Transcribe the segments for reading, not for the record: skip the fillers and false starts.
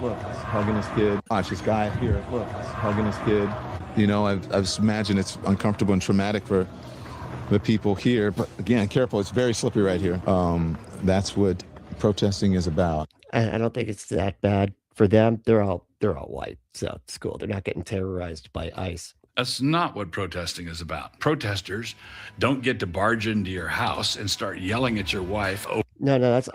Look, he's hugging his kid. Watch this guy here. Look, he's hugging his kid. You know, I've imagined it's uncomfortable and traumatic for the people here. But again, careful. It's very slippery right here. That's what protesting is about. I don't think it's that bad for them. They're all white, so it's cool. They're not getting terrorized by ICE. That's not what protesting is about. Protesters don't get to barge into your house and start yelling at your wife. No, that's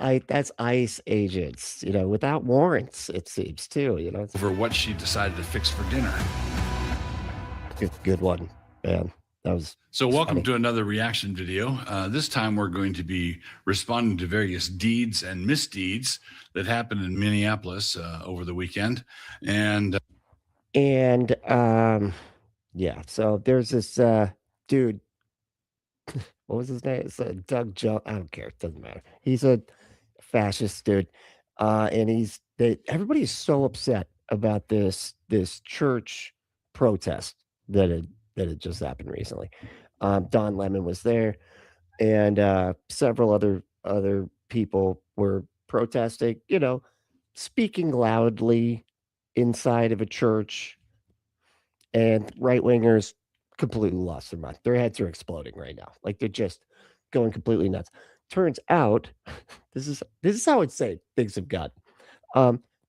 ICE agents, you know, without warrants, it seems too, you know. Over what she decided to fix for dinner. Good one, man. That was so. Welcome funny. To another reaction video. This time we're going to be responding to various deeds and misdeeds that happened in Minneapolis over the weekend, and yeah. So there's this dude. What was his name? It's Doug Jones. I don't care. It doesn't matter. He's a fascist dude, and everybody's so upset about this church protest that had just happened recently. Don Lemon was there, and several other people were protesting. You know, speaking loudly inside of a church, and right wingers completely lost their mind. Their heads are exploding right now. Like they're just going completely nuts. Turns out, this is how insane things have gotten.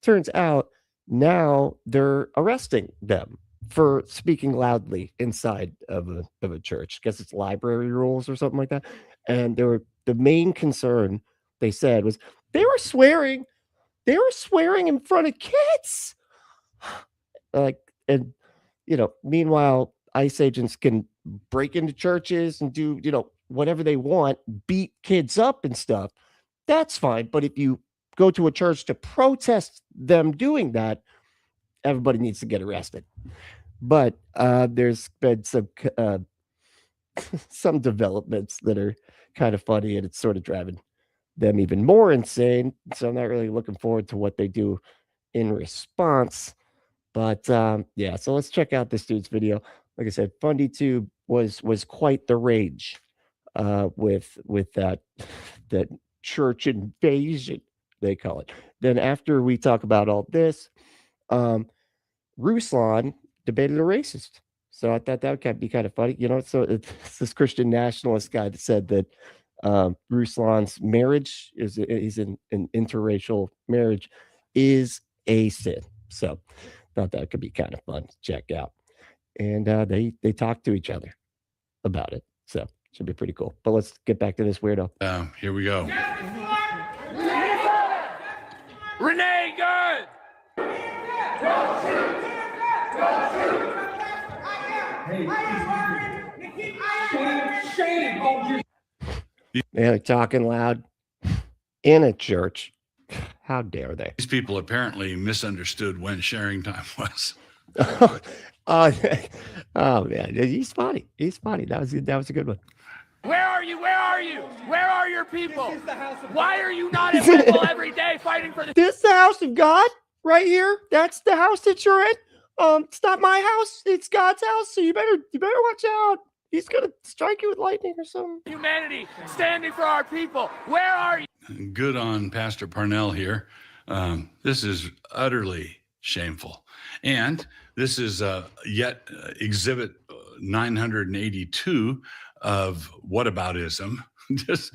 Turns out now they're arresting them for speaking loudly inside of a church. I guess it's library rules or something like that. And the main concern they said was they were swearing in front of kids. Like, and you know, meanwhile, ICE agents can break into churches and do, you know, whatever they want, beat kids up and stuff. That's fine. But if you go to a church to protest them doing that, everybody needs to get arrested. But there's been some developments that are kind of funny, and it's sort of driving them even more insane. So I'm not really looking forward to what they do in response. But yeah, so let's check out this dude's video. Like I said, Fundie Tube was quite the rage with that church invasion, they call it. Then after we talk about all this, Ruslan debated a racist. So I thought that would be kind of funny. You know, so it's this Christian nationalist guy that said that Ruslan's marriage he's in an interracial marriage is a sin. So thought that could be kind of fun to check out. And they talk to each other about it. So should be pretty cool. But let's get back to this weirdo. Here we go. Renee, good! Yeah, they're talking loud in a church. How dare they? These people apparently misunderstood when sharing time was. Oh man, he's funny. He's funny. That was a good one. Where are you? Where are you? Where are your people? Why are you not at Whipple every day fighting for This is the house of God right here. That's the house that you're in. It's not my house. It's God's house. So you better watch out. He's gonna strike you with lightning or something. humanity, standing for our people? Where are you? Good on Pastor Parnell here. This is utterly shameful. And this is yet exhibit 982 of whataboutism. Just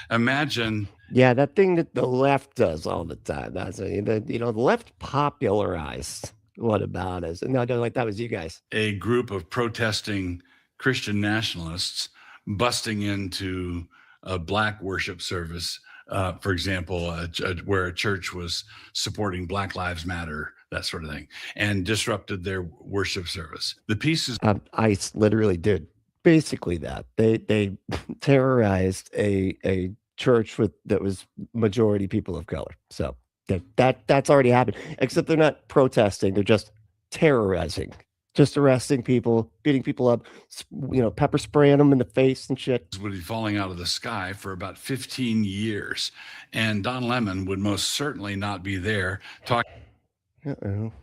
imagine. Yeah, that thing that the left does all the time. That's the left popularized whataboutism. No, like that was you guys. A group of protesting Christian nationalists busting into a black worship service, for example, where a church was supporting Black Lives Matter, that sort of thing, and disrupted their worship service. The pieces ICE literally did basically that. They terrorized a church that was majority people of color. So that's already happened. Except they're not protesting; they're just terrorizing. Just arresting people, beating people up, pepper spraying them in the face and shit. Would be falling out of the sky for about 15 years. And Don Lemon would most certainly not be there talking. Uh-oh.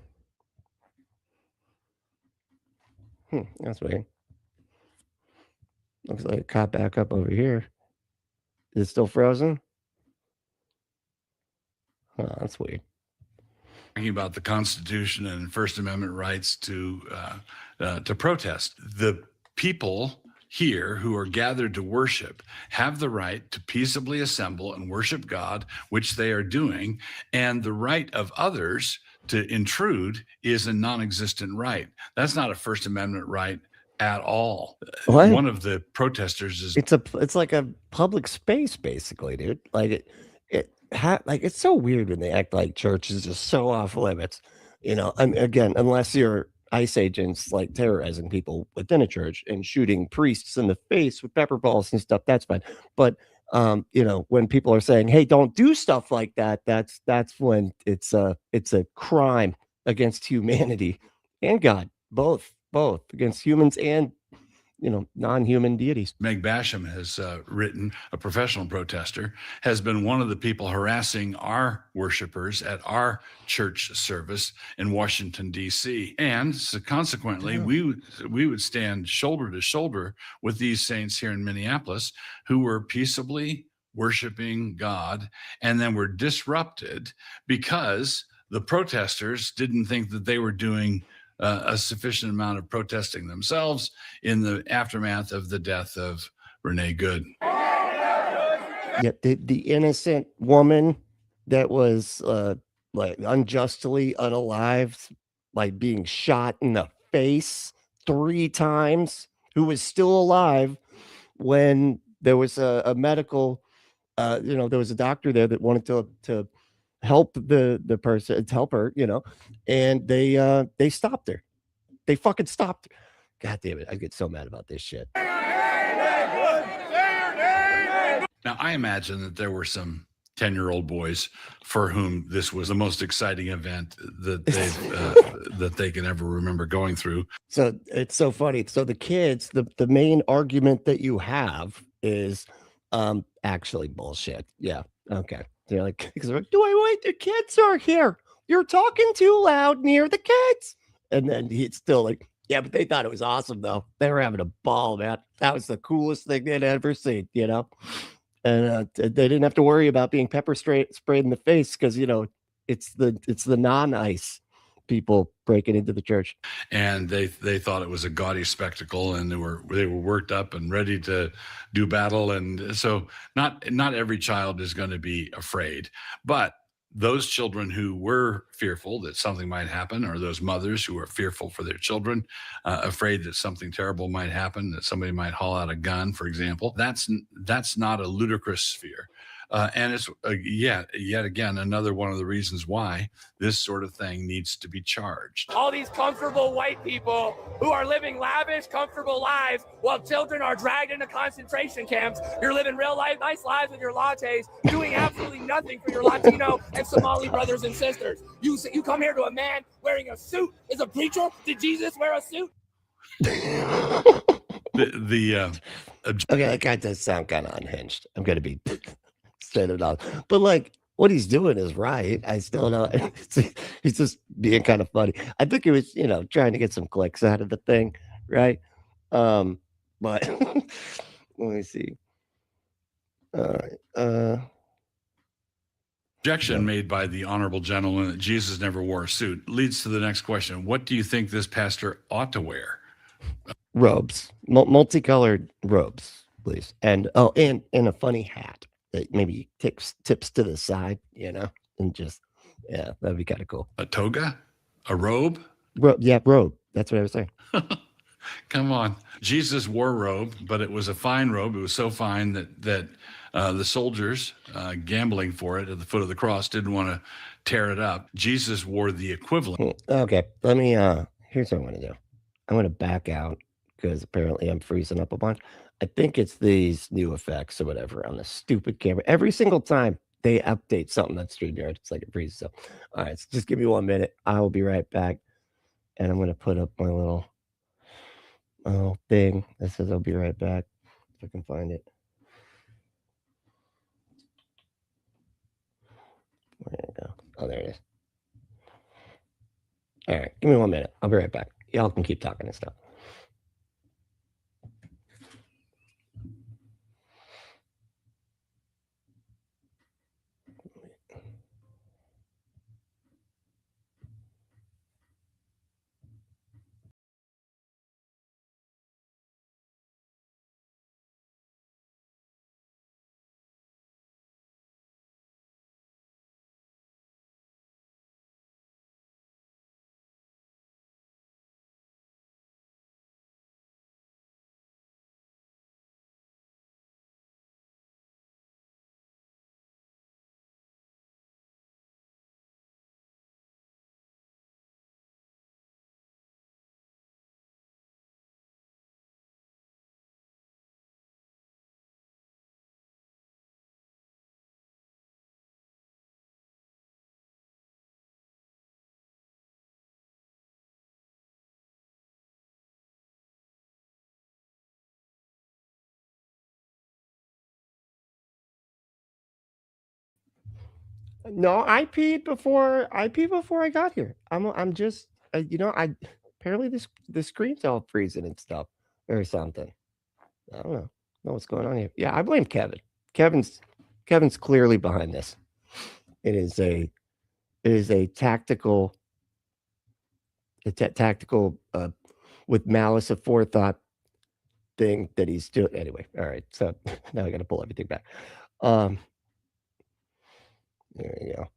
That's weird. Looks like it caught back up over here. Is it still frozen? Oh, that's weird. about the Constitution and First Amendment rights to protest. The people here who are gathered to worship have the right to peaceably assemble and worship God, which they are doing, and the right of others to intrude is a non-existent right. That's not a First Amendment right at all. What? One of the protesters is It's like a public space, basically, dude. Like it's so weird when they act like church is just so off limits. You know, again, unless you're ICE agents like terrorizing people within a church and shooting priests in the face with pepper balls and stuff, that's fine. But you know, when people are saying, "Hey, don't do stuff like that," that's when it's a crime against humanity and God, both against humans and, you know, non-human deities. Meg Basham has written, a professional protester, has been one of the people harassing our worshipers at our church service in Washington, D.C. And so consequently, we would stand shoulder to shoulder with these saints here in Minneapolis who were peaceably worshiping God and then were disrupted because the protesters didn't think that they were doing a sufficient amount of protesting themselves in the aftermath of the death of Renee Good. Yeah, the innocent woman that was like unjustly unalived, like being shot in the face 3 times, who was still alive when there was a medical, you know, there was a doctor there that wanted to help the person, to help her, you know, and they stopped her. They fucking stopped her. God damn it, I get so mad about this shit. Now, I imagine that there were some 10-year-old boys for whom this was the most exciting event that that they can ever remember going through. So it's so funny. So the kids, the main argument that you have is actually bullshit. Yeah. Okay. They're like, do I wait? The kids are here. You're talking too loud near the kids. And then he's still like, yeah, but they thought it was awesome though. They were having a ball, man. That was the coolest thing they'd ever seen, you know? And they didn't have to worry about being pepper sprayed in the face because, you know, it's the non-ICE people breaking into the church. And they thought it was a gaudy spectacle, and they were worked up and ready to do battle. And so not every child is going to be afraid, but those children who were fearful that something might happen, or those mothers who are fearful for their children, afraid that something terrible might happen, that somebody might haul out a gun, for example, that's not a ludicrous fear. And it's yet again another one of the reasons why this sort of thing needs to be charged. All these comfortable white people who are living lavish, comfortable lives while children are dragged into concentration camps. You're living real life, nice lives with your lattes, doing absolutely nothing for your Latino and Somali brothers and sisters. You come here to a man wearing a suit. Is a preacher? Did Jesus wear a suit? Okay, that guy does sound kind of unhinged. I'm gonna be straight up, but like what he's doing is right. I still know he's just being kind of funny. I think he was, you know, trying to get some clicks out of the thing, right? But let me see. All right. Objection made by the honorable gentleman that Jesus never wore a suit leads to the next question. What do you think this pastor ought to wear? Robes, multicolored robes, please. And and a funny hat that maybe tips to the side, you know, and just, yeah, that'd be kind of cool. A toga? A robe? Yeah, robe. That's what I was saying. Come on. Jesus wore a robe, but it was a fine robe. It was so fine that the soldiers gambling for it at the foot of the cross didn't want to tear it up. Jesus wore the equivalent. Okay, let me, here's what I'm going to do. I'm going to back out because apparently I'm freezing up a bunch. I think it's these new effects or whatever on the stupid camera. Every single time they update something on StreamYard, it's like it freezes up. All right, so just give me 1 minute. I will be right back. And I'm going to put up my little thing that says I'll be right back if I can find it. Where did it go? Oh, there it is. All right, give me 1 minute. I'll be right back. Y'all can keep talking and stuff. No, I peed before I got here. I'm just I apparently the screen's all freezing and stuff or something. I don't know what's going on here. Yeah, I blame Kevin. Kevin's clearly behind this. It is a tactical with malice aforethought thing that he's doing. Anyway, all right. So now I got to pull everything back. There you go.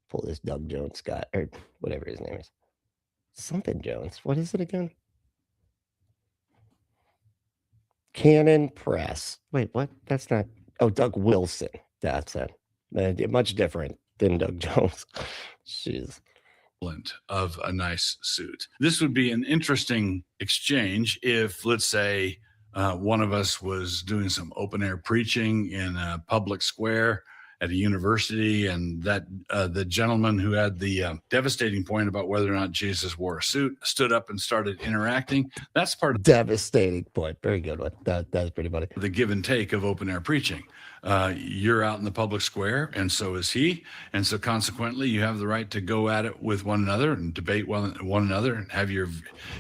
Pull this Doug Jones guy or whatever his name is. Something Jones. What is it again? Cannon Press. Wait, what? That's not. Oh, Doug Wilson. That's it. Much different than Doug Jones. Jeez. Of a nice suit. This would be an interesting exchange if, let's say, one of us was doing some open air preaching in a public square at a university, and that the gentleman who had the devastating point about whether or not Jesus wore a suit stood up and started interacting. That's part of devastating point. Very good one. That's pretty funny. The give and take of open air preaching. You're out in the public square, and so is he, and so consequently, you have the right to go at it with one another and debate one another and have your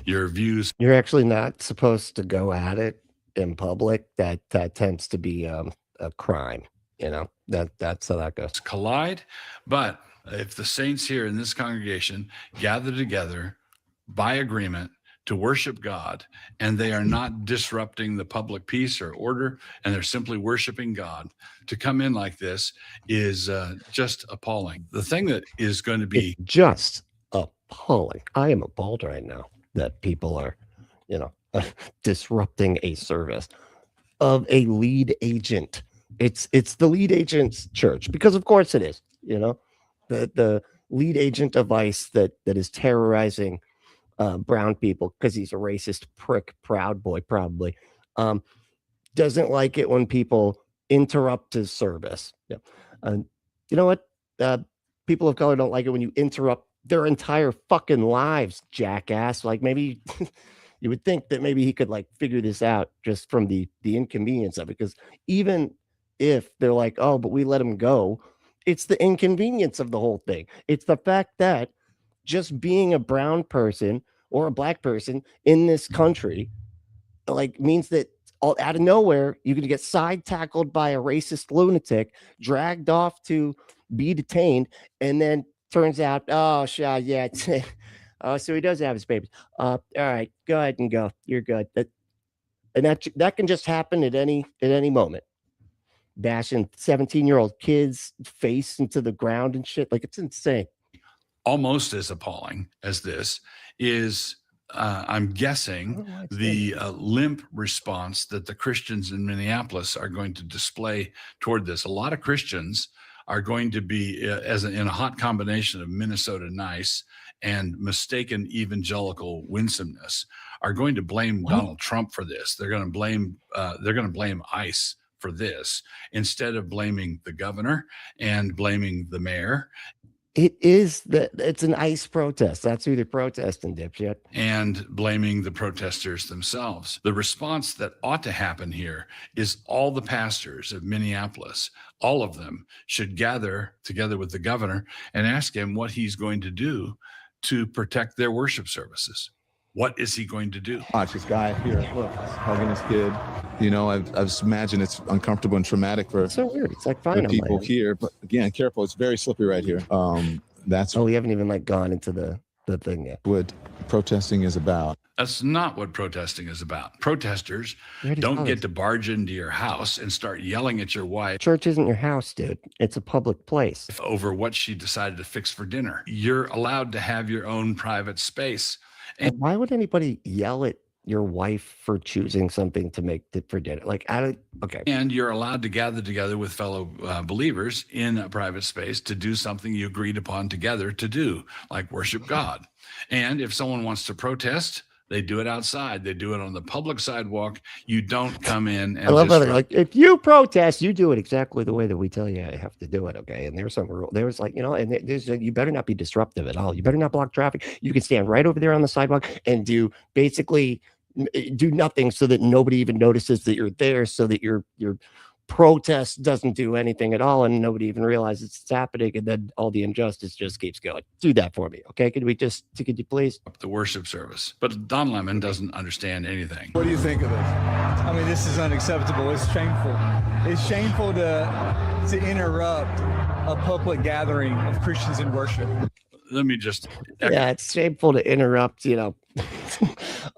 views. You're actually not supposed to go at it in public. That tends to be a crime. You know, that's how that goes. Collide. But if the saints here in this congregation gather together by agreement to worship God, and they are not disrupting the public peace or order, and they're simply worshiping God, to come in like this is just appalling. The thing that is going to be it's just appalling. I am appalled right now that people are, disrupting a service of a lead agent. It's the lead agent's church, because of course it is, the lead agent of ICE that is terrorizing brown people because he's a racist prick, Proud Boy, probably, doesn't like it when people interrupt his service. Yeah. You know what? People of color don't like it when you interrupt their entire fucking lives, jackass. Like, maybe you would think that maybe he could figure this out just from the inconvenience of it, because even if they're like, oh, but we let him go, it's the inconvenience of the whole thing. It's the fact that just being a brown person or a black person in this country means that out of nowhere you could get side tackled by a racist lunatic, dragged off to be detained, and then turns out, oh yeah, oh, so he does have his papers. All right, go ahead and go. You're good. That can just happen at any moment. Bashing 17-year-old kids face into the ground and shit. It's insane. Almost as appalling as this is, I'm guessing, the limp response that the Christians in Minneapolis are going to display toward this. A lot of Christians are going to be, in a hot combination of Minnesota nice and mistaken evangelical winsomeness, are going to blame Donald Trump for this. They're going to blame ICE for this, instead of blaming the governor and blaming the mayor. It's an ICE protest. That's who they're protesting, dipshit. And blaming the protesters themselves. The response that ought to happen here is all the pastors of Minneapolis, all of them, should gather together with the governor and ask him what he's going to do to protect their worship services. What is he going to do? Watch this guy here. Look, hugging his kid. I imagine it's uncomfortable and traumatic for so weird. It's fine people here. But again, careful. It's very slippery right here. We haven't even gone into the thing yet. What protesting is about. That's not what protesting is about. Protesters don't get to barge into your house and start yelling at your wife. Church isn't your house, dude. It's a public place. Over what she decided to fix for dinner. You're allowed to have your own private space. And why would anybody yell at your wife for choosing something to make for dinner? Okay. And you're allowed to gather together with fellow believers in a private space to do something you agreed upon together to do, like worship God. And if someone wants to protest, they do it outside. They do it on the public sidewalk. You don't come in and I love how they're if you protest, you do it exactly the way that we tell you have to do it. Okay. And there's some rule. There's you better not be disruptive at all. You better not block traffic. You can stand right over there on the sidewalk and do nothing so that nobody even notices that you're there, so that you're protest doesn't do anything at all, and nobody even realizes it's happening, and then all the injustice just keeps going. Do that for me, okay? Could you please? The worship service. But Don Lemon doesn't understand anything. What do you think of this? I mean, this is unacceptable. It's shameful. It's shameful to interrupt a public gathering of Christians in worship. Let me just... Yeah, it's shameful to interrupt,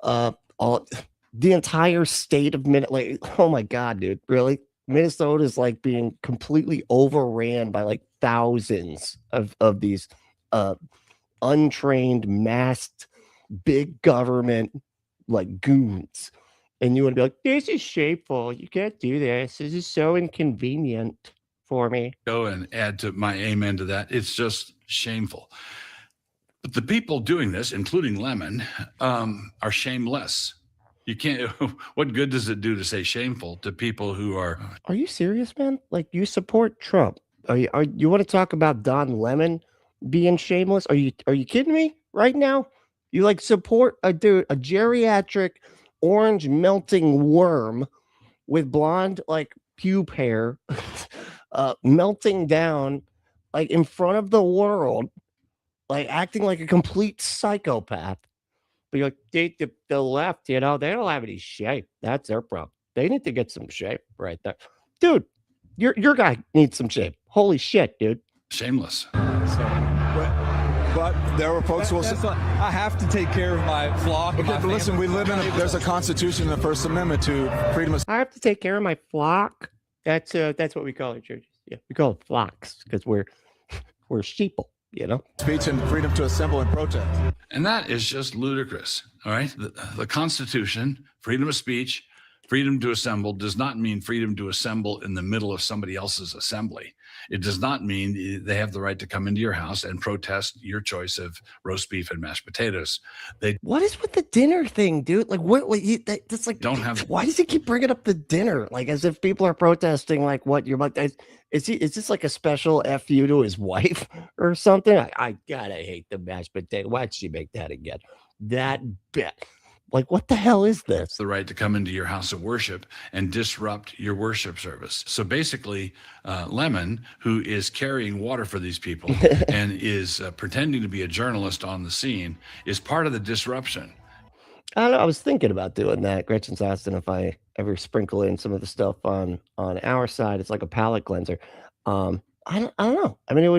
all the entire state of Minnesota. Like, oh my God, dude, really? Minnesota is like being completely overran by like thousands of these untrained, masked, big government like goons. And you would be like, this is shameful. You can't do this. This is so inconvenient for me. Go and add to my amen to that. It's just shameful. But the people doing this, including Lemon, are shameless. You can't, what good does it do to say shameful to people who are... Are you serious, man? Like, you support Trump. You want to talk about Don Lemon being shameless? Are you kidding me right now? You like support a geriatric orange melting worm with blonde like pube hair melting down like in front of the world, like acting like a complete psychopath. But you're like, the left, they don't have any shape. That's their problem. They need to get some shape right there. Dude, your guy needs some shape. Holy shit, dude. Shameless. But there were folks who will say, I have to take care of my flock. okay, but listen, we live in there's a constitution in the First Amendment to freedom of I have to take care of my flock. That's what we call it, churches. Yeah, we call it flocks because we're sheeple, speech and freedom to assemble and protest. And that is just ludicrous. All right. The Constitution, freedom of speech, freedom to assemble does not mean freedom to assemble in the middle of somebody else's assembly. It does not mean they have the right to come into your house and protest your choice of roast beef and mashed potatoes. What is with the dinner thing, dude? Like, that's like, Don't have. Why does he keep bringing up the dinner? Like, as if people are protesting, like, what you're like, is this like a special FU to his wife or something? I gotta hate the mashed potato. Why'd she make that again? That bet. Like, what the hell is this? The right to come into your house of worship and disrupt your worship service. So basically, Lemon, who is carrying water for these people and is pretending to be a journalist on the scene, is part of the disruption. I don't know. I was thinking about doing that. Gretchen's asking if I ever sprinkle in some of the stuff on our side. It's like a palate cleanser. I don't know. I mean, it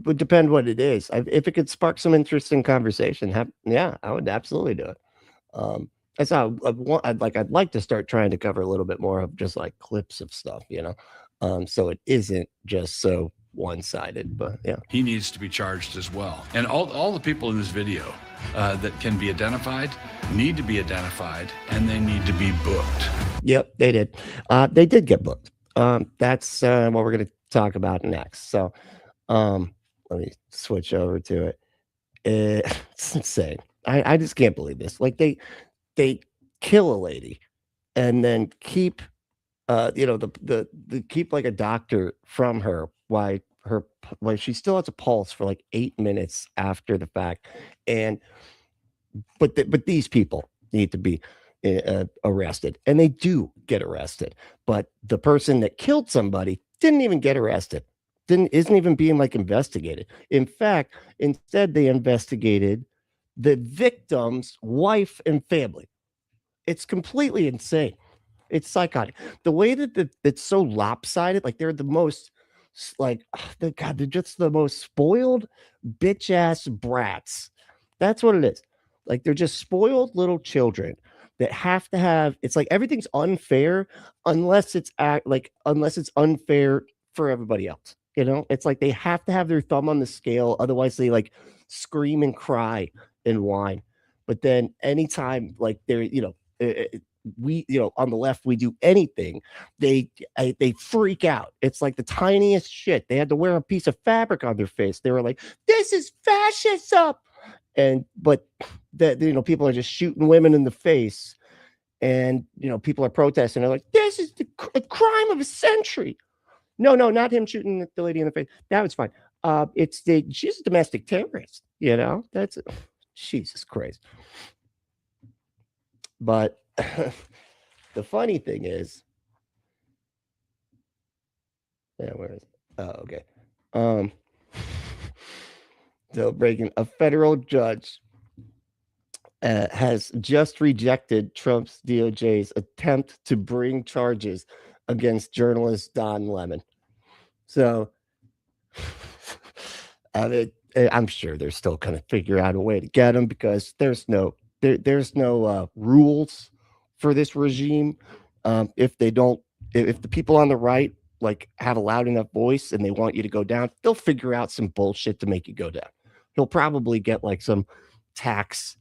would depend what it is. If it could spark some interesting conversation, I would absolutely do it. That's how I'd like to start trying to cover a little bit more of just like clips of stuff, so it isn't just so one-sided. But yeah, he needs to be charged as well. And all the people in this video that can be identified need to be identified, and they need to be booked. Yep, they did. They did get booked. That's what we're going to talk about next. So. Let me switch over to it. It's insane. I just can't believe this. Like they kill a lady and then keep the keep like a doctor from her while she still has a pulse for like 8 minutes after the fact. But these people need to be arrested, and they do get arrested. But the person that killed somebody didn't even get arrested. Isn't even being like investigated. In fact, instead they investigated the victim's wife and family. It's completely insane. It's psychotic. The way that it's so lopsided, like they're the most like they're just the most spoiled bitch ass brats. That's what it is. Like they're just spoiled little children that have to have. It's like everything's unfair unless it's unfair for everybody else. It's like they have to have their thumb on the scale. Otherwise they like scream and cry and whine. But then anytime like they're, we, on the left, we do anything, they freak out. It's like the tiniest shit. They had to wear a piece of fabric on their face. They were like, this is fascism. But people are just shooting women in the face, and, people are protesting. They're like, this is a crime of a century. No, not him shooting the lady in the face. That was fine. She's a domestic terrorist. That's Jesus Christ. But the funny thing is, yeah, where is it? Oh, okay. So breaking, a federal judge has just rejected Trump's DOJ's attempt to bring charges against journalist Don Lemon. So, I mean, I'm sure they're still going to figure out a way to get him, because there's no rules for this regime. If the people on the right like have a loud enough voice and they want you to go down, they'll figure out some bullshit to make you go down. He'll probably get like some tax,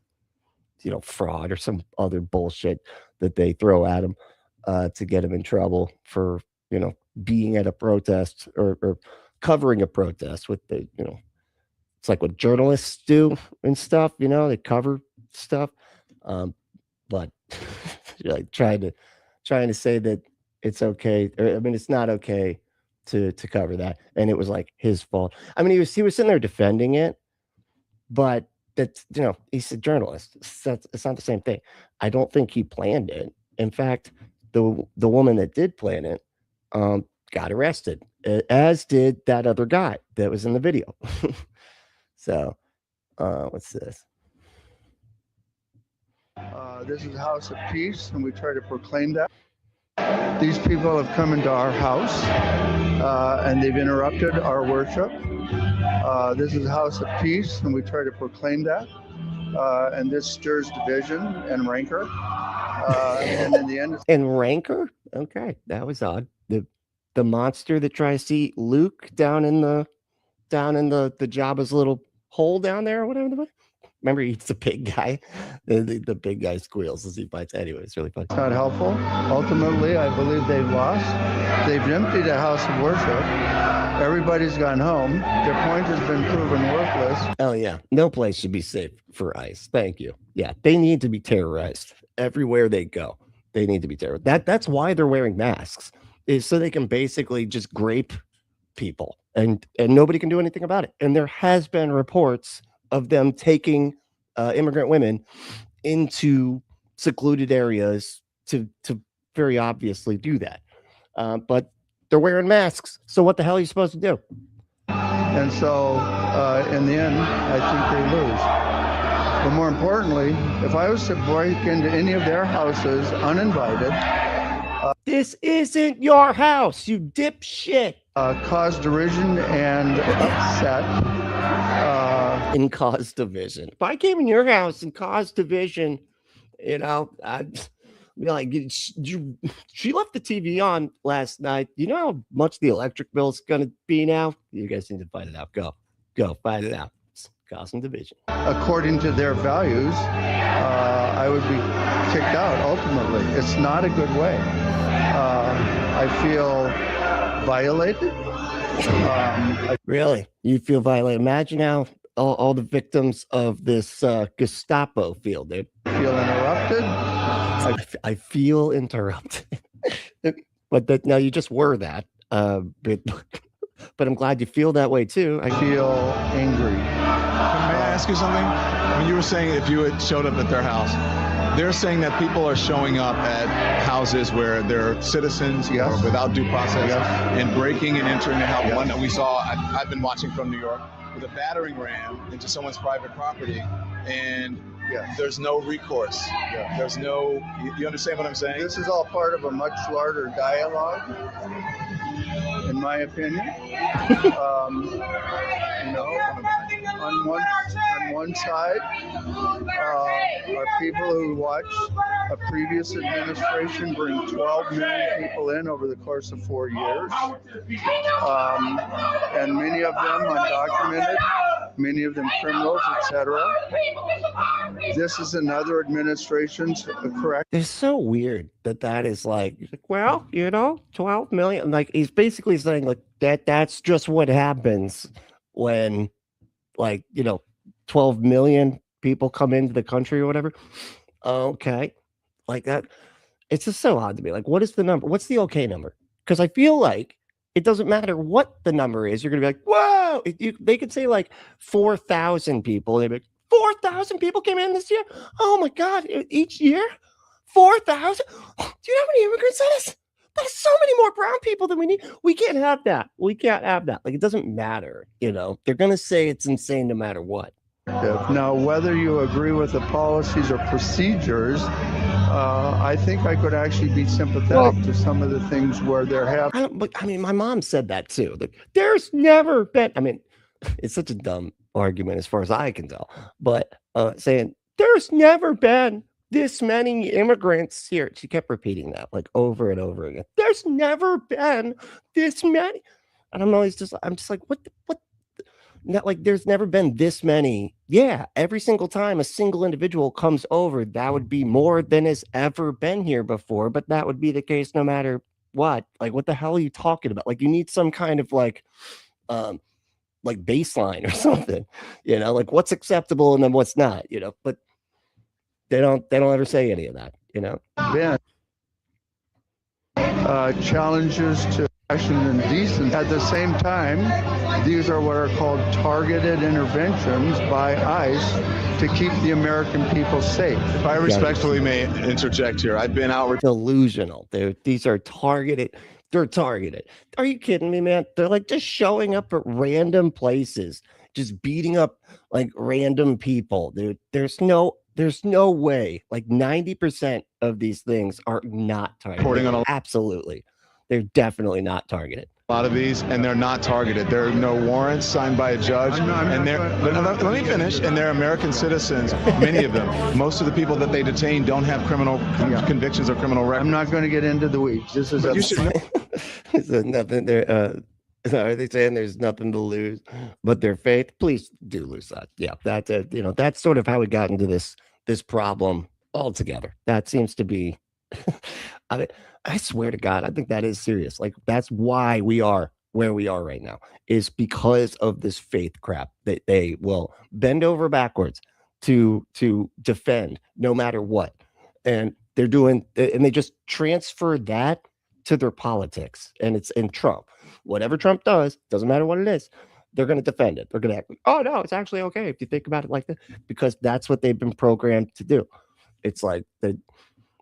fraud or some other bullshit that they throw at him to get him in trouble for, being at a protest or covering a protest with the, it's like what journalists do and stuff, they cover stuff. But like trying to say that it's okay. It's not okay to cover that. And it was like his fault. I mean, he was sitting there defending it, but that's, he's a journalist. It's not the same thing. I don't think he planned it. In fact, the woman that did plan it got arrested, as did that other guy that was in the video. So, what's this? This is a house of peace, and we try to proclaim that. These people have come into our house, and they've interrupted our worship. This is a house of peace, and we try to proclaim that. And this stirs division and rancor. And in the end, and rancor. Okay, that was odd. The monster that tries to eat Luke down in the Jabba's little hole down there or whatever. Remember, he eats the big guy. The big guy squeals as he bites. Anyway, it's really funny. It's not helpful. Ultimately, I believe they've lost. They've emptied a house of worship. Everybody's gone home. Their point has been proven worthless. Oh, yeah. No place should be safe for ICE. Thank you. Yeah, they need to be terrorized. Everywhere they go, they need to be terrorized. That's why they're wearing masks, is so they can basically just grape people, and nobody can do anything about it. And there has been reports of them taking immigrant women into secluded areas to very obviously do that. But they're wearing masks. So what the hell are you supposed to do? And so in the end, I think they lose. But more importantly, if I was to break into any of their houses uninvited, this isn't your house, you dipshit. Cause derision and upset. And cause division. If I came in your house and caused division, I'd be like, she left the TV on last night. You know how much the electric bill is going to be now? You guys need to find it out. Go find it out. It's causing division. According to their values, I would be kicked out ultimately. It's not a good way. I feel violated. Really? You feel violated? Imagine how all the victims of this Gestapo feel, dude. Feel interrupted. I feel interrupted. But now you just were that. But I'm glad you feel that way too. I feel angry. May I ask you something? When you were saying if you had showed up at their house, they're saying that people are showing up at houses where they're citizens or without due process and breaking and entering the house. One that we saw, I've been watching from New York, with a battering ram into someone's private property, and there's no recourse. There's no, you understand what I'm saying? This is all part of a much larger dialogue, in my opinion. On one side are people who watch a previous administration bring 12 million people in over the course of 4 years, and many of them undocumented, many of them criminals, etc. This is another administration's correct. It's so weird that is like, well, 12 million. Like, he's basically saying like that's just what happens when 12 million people come into the country or whatever. Okay. Like that. It's just so odd to me. Like, what is the number? What's the okay number? Because I feel like it doesn't matter what the number is. You're going to be like, whoa. They could say like 4,000 people. They'd be like, 4,000 people came in this year? Oh my God. Each year? 4,000? Do you know how many immigrants that is? That's so many more brown people than we need. We can't have that. We can't have that. Like, it doesn't matter, you know. They're going to say it's insane no matter what. Now, whether you agree with the policies or procedures, I think I could actually be sympathetic to some of the things where there have. But I mean, my mom said that too. Like, there's never been. I mean, it's such a dumb argument as far as I can tell. But saying there's never been this many immigrants here. She kept repeating that like over and over again. There's never been this many. And I'm just like, what? Not like there's never been this many. Yeah, every single time a single individual comes over, that would be more than has ever been here before. But that would be the case no matter what. Like, what the hell are you talking about? Like, you need some kind of like baseline or something, you know, like what's acceptable and then what's not, you know. But they don't ever say any of that, you know. Challenges to action and decency. At the same time, these are what are called targeted interventions by ICE to keep the American people safe. If I respectfully may interject here, I've been out. Delusional. These are targeted. They're targeted. Are you kidding me, man? They're like just showing up at random places, just beating up like random people, dude. There's no way. Like 90% of these things are not targeted. Absolutely. They're definitely not targeted. A lot of these, and they're not targeted. There are no warrants signed by a judge, let me finish. And they're American citizens, many of them. Most of the people that they detain don't have criminal convictions or criminal records. I'm not going to get into the weeds. This is nothing there. Are they saying there's nothing to lose but their faith? Please do lose that. Yeah, that's you know, that's sort of how we got into this problem altogether. That seems to be. I swear to God, I think that is serious. Like, that's why we are where we are right now, is because of this faith crap that they will bend over backwards to defend no matter what. And they're doing, and they just transfer that to their politics. And it's in Trump. Whatever Trump does, doesn't matter what it is, they're going to defend it. They're going to act like, oh no, it's actually okay if you think about it like that, because that's what they've been programmed to do. It's like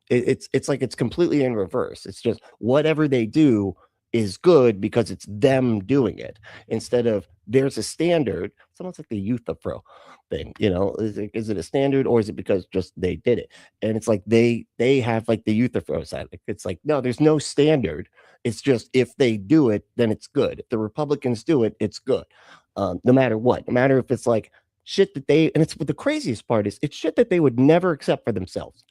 it's like it's completely in reverse. It's just whatever they do is good because it's them doing it, instead of there's a standard. It's almost like the Euthyphro thing, you know. Is it a standard, or is it because just they did it? And it's like they have like the Euthyphro side. Like, it's like, no, there's no standard. It's just if they do it, then it's good. If the Republicans do it, it's good. No matter what, no matter if it's like shit that they, and it's what the craziest part is, it's shit that they would never accept for themselves.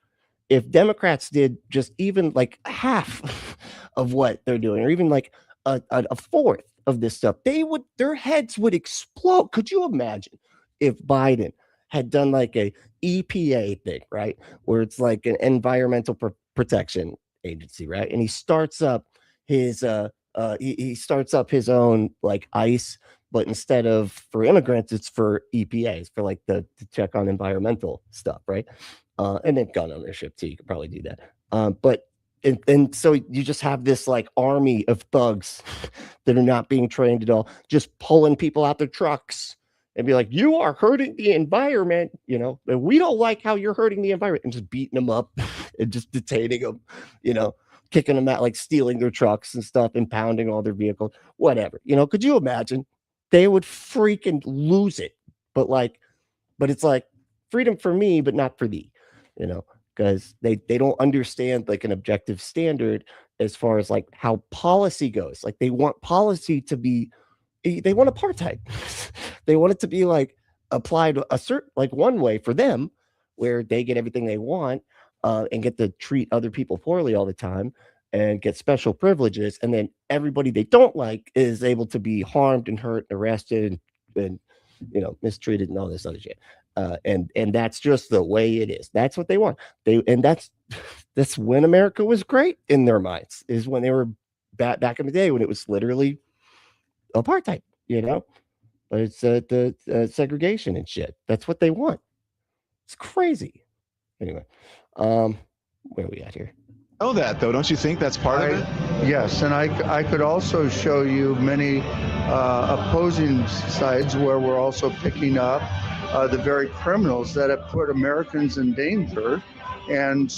If Democrats did just even like half of what they're doing, or even like a fourth of this stuff, their heads would explode. Could you imagine if Biden had done like a EPA thing, right? Where it's like an environmental protection agency, right? And he starts up his he starts up his own like ICE, but instead of for immigrants, it's for EPA, it's for like to check on environmental stuff, right? And then gun ownership too. You could probably do that. But so you just have this like army of thugs that are not being trained at all, just pulling people out their trucks and be like, you are hurting the environment, you know, and we don't like how you're hurting the environment, and just beating them up and just detaining them, you know, kicking them out, like stealing their trucks and stuff, impounding all their vehicles, whatever. You know, could you imagine? They would freaking lose it. But it's like freedom for me, but not for thee. You know, because they don't understand like an objective standard as far as like how policy goes. Like, they want policy to be, they want apartheid. They want it to be like applied a certain, like one way for them, where they get everything they want and get to treat other people poorly all the time and get special privileges. And then everybody they don't like is able to be harmed and hurt and arrested and you know, mistreated and all this other shit. And that's just the way it is. That's what they want. That's when America was great in their minds, is when they were back in the day when it was literally apartheid, you know. But it's the segregation and shit. That's what they want. It's crazy. Anyway, where are we at here? Know that though, don't you think that's part of it? Yes, and I could also show you many opposing sides where we're also picking up the very criminals that have put Americans in danger, and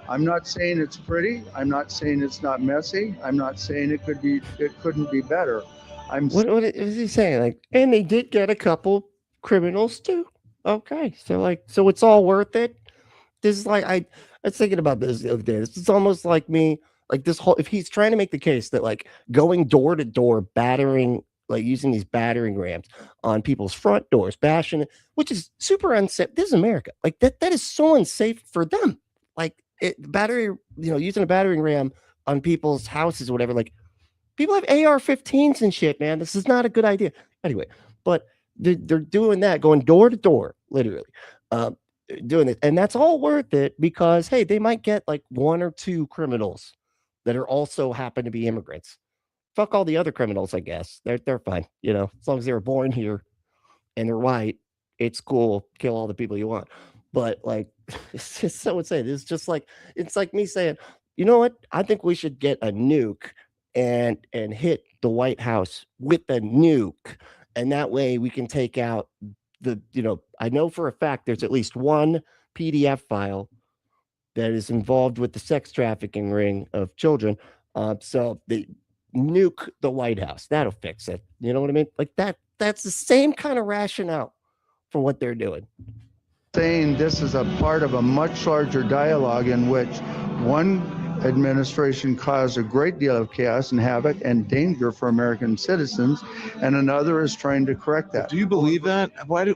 I'm not saying it's pretty. I'm not saying it's not messy. I'm not saying it couldn't be better. What is he saying? Like, and they did get a couple criminals too. Okay, so it's all worth it. This is like I was thinking about this the other day. This is almost like me, like this whole. If he's trying to make the case that like going door to door, battering, like using these battering rams on people's front doors, bashing it, which is super unsafe. This is America. Like that is so unsafe for them. Like using a battering ram on people's houses or whatever. Like people have AR-15s and shit, man. This is not a good idea. Anyway, but they're doing that, going door to door, literally, doing it, and that's all worth it because hey, they might get like 1 or 2 criminals that are also happen to be immigrants. Fuck all the other criminals, I guess. They're fine, as long as they were born here and they're white, it's cool. Kill all the people you want. But like, it's just so insane. It's just like it's like me saying, you know what? I think we should get a nuke and hit the White House with a nuke, and that way we can take out the. I know for a fact there's at least one PDF file that is involved with the sex trafficking ring of children. So they nuke the White House. That'll fix it. You know what I mean? Like that's the same kind of rationale for what they're doing. Saying this is a part of a much larger dialogue in which one administration caused a great deal of chaos and havoc and danger for American citizens, and another is trying to correct that. Do you believe that? Why?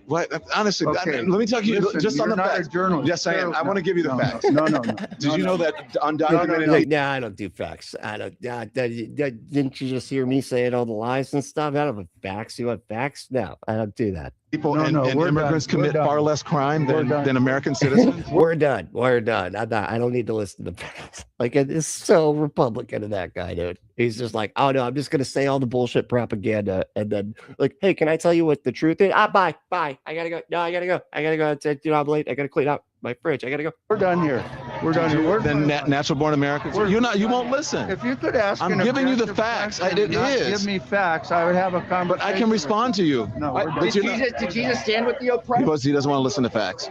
Honestly, Okay. let me talk to you Listen, just on you're the not facts. a journalist. Yes, I am. I want to give you the facts. No. Did you know that undocumented? Like, nah, I don't do facts. I don't. Didn't you just hear me saying all the lies and stuff? I don't have facts. You want facts? No, I don't do that. People No, and we're immigrants done. We're commit done. far less crime We're done. than American citizens. We're done. I don't need to listen to the facts. Like it's so Republican of that guy, dude. He's just like, oh no, I'm just gonna say all the bullshit propaganda, and then like, hey, can I tell you what the truth is? Bye. I gotta go. No, I gotta go. I'm late. I gotta clean out my fridge. I gotta go. We're done here. Then natural born Americans. You won't listen. If you could ask, I'm an giving you the objective facts. question It and not is. Give me facts. I would have a conversation. But I can respond to you. No, we're done. Did Jesus stand with the oppressed? Because he doesn't want to listen to facts.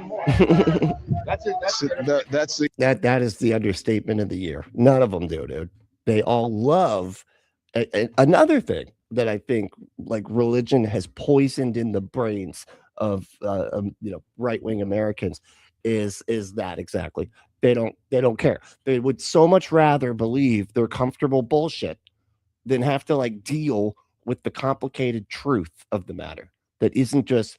That is the understatement of the year. None of them do, dude. They all love another thing that I think like religion has poisoned in the brains of right-wing Americans is that exactly. They don't care. They would so much rather believe their comfortable bullshit than have to like deal with the complicated truth of the matter that isn't just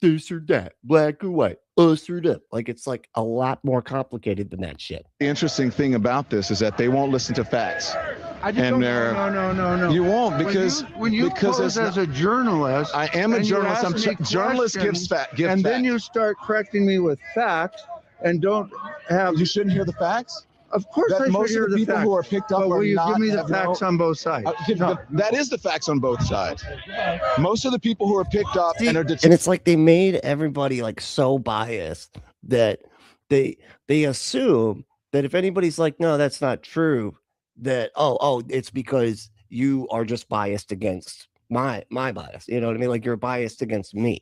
this or that, black or white, us or that. Like it's like a lot more complicated than that shit. The interesting thing about this is that they won't listen to facts. I just And no. You won't because when you because pose as a journalist, I am a and you journalist. ask me Journalists give questions, facts. and then you start correcting me with facts and don't have. You shouldn't hear the facts. Of course, That I most should hear of the people facts. who are picked up But are will you not. give me the have facts no- on both sides? No. That is the facts on both sides. Most of the people who are picked up and are And it's like they made everybody like so biased that they assume that if anybody's like, no, that's not true, that oh, it's because you are just biased against my bias. You know what I mean? Like you're biased against me.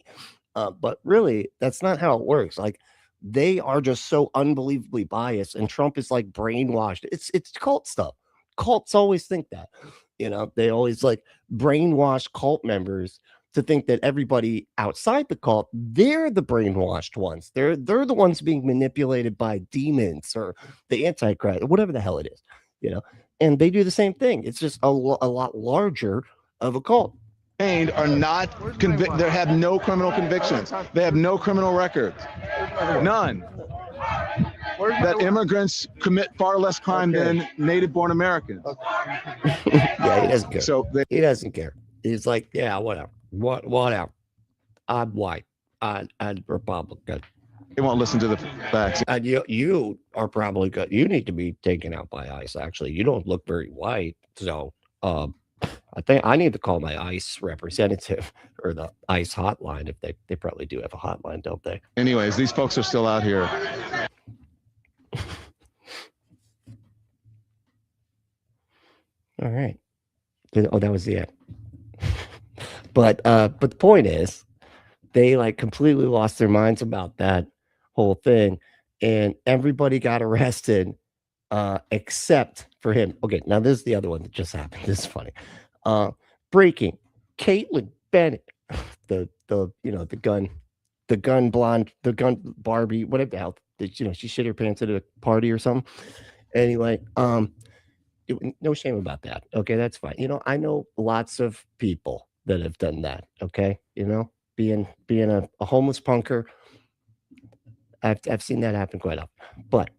But really, that's not how it works. Like they are just so unbelievably biased, and Trump is like brainwashed. It's cult stuff. Cults always think that. They always like brainwash cult members to think that everybody outside the cult, they're the brainwashed ones. They're the ones being manipulated by demons or the Antichrist, whatever the hell it is, and they do the same thing. It's just a lot larger of a cult. Are not convicted. They have no criminal convictions. They have no criminal records. None. That immigrants commit far less crime than native-born Americans. Yeah, he doesn't care. So he doesn't care. He's like, yeah, whatever. Whatever. I'm white. I'm Republican. they won't listen to the facts. And you are probably good. You need to be taken out by ICE. Actually, you don't look very white. So I think I need to call my ICE representative or the ICE hotline if they probably do have a hotline, don't they? Anyways, these folks are still out here. All right. Oh, that was the end. But the point is, they like completely lost their minds about that whole thing, and everybody got arrested except for him. Okay, now this is the other one that just happened. This is funny. Breaking. Caitlin Bennett, the gun blonde, the gun Barbie, whatever the hell. She shit her pants at a party or something. Anyway, no shame about that. Okay, that's fine. I know lots of people that have done that. Okay, being a homeless punker. I've seen that happen quite often. But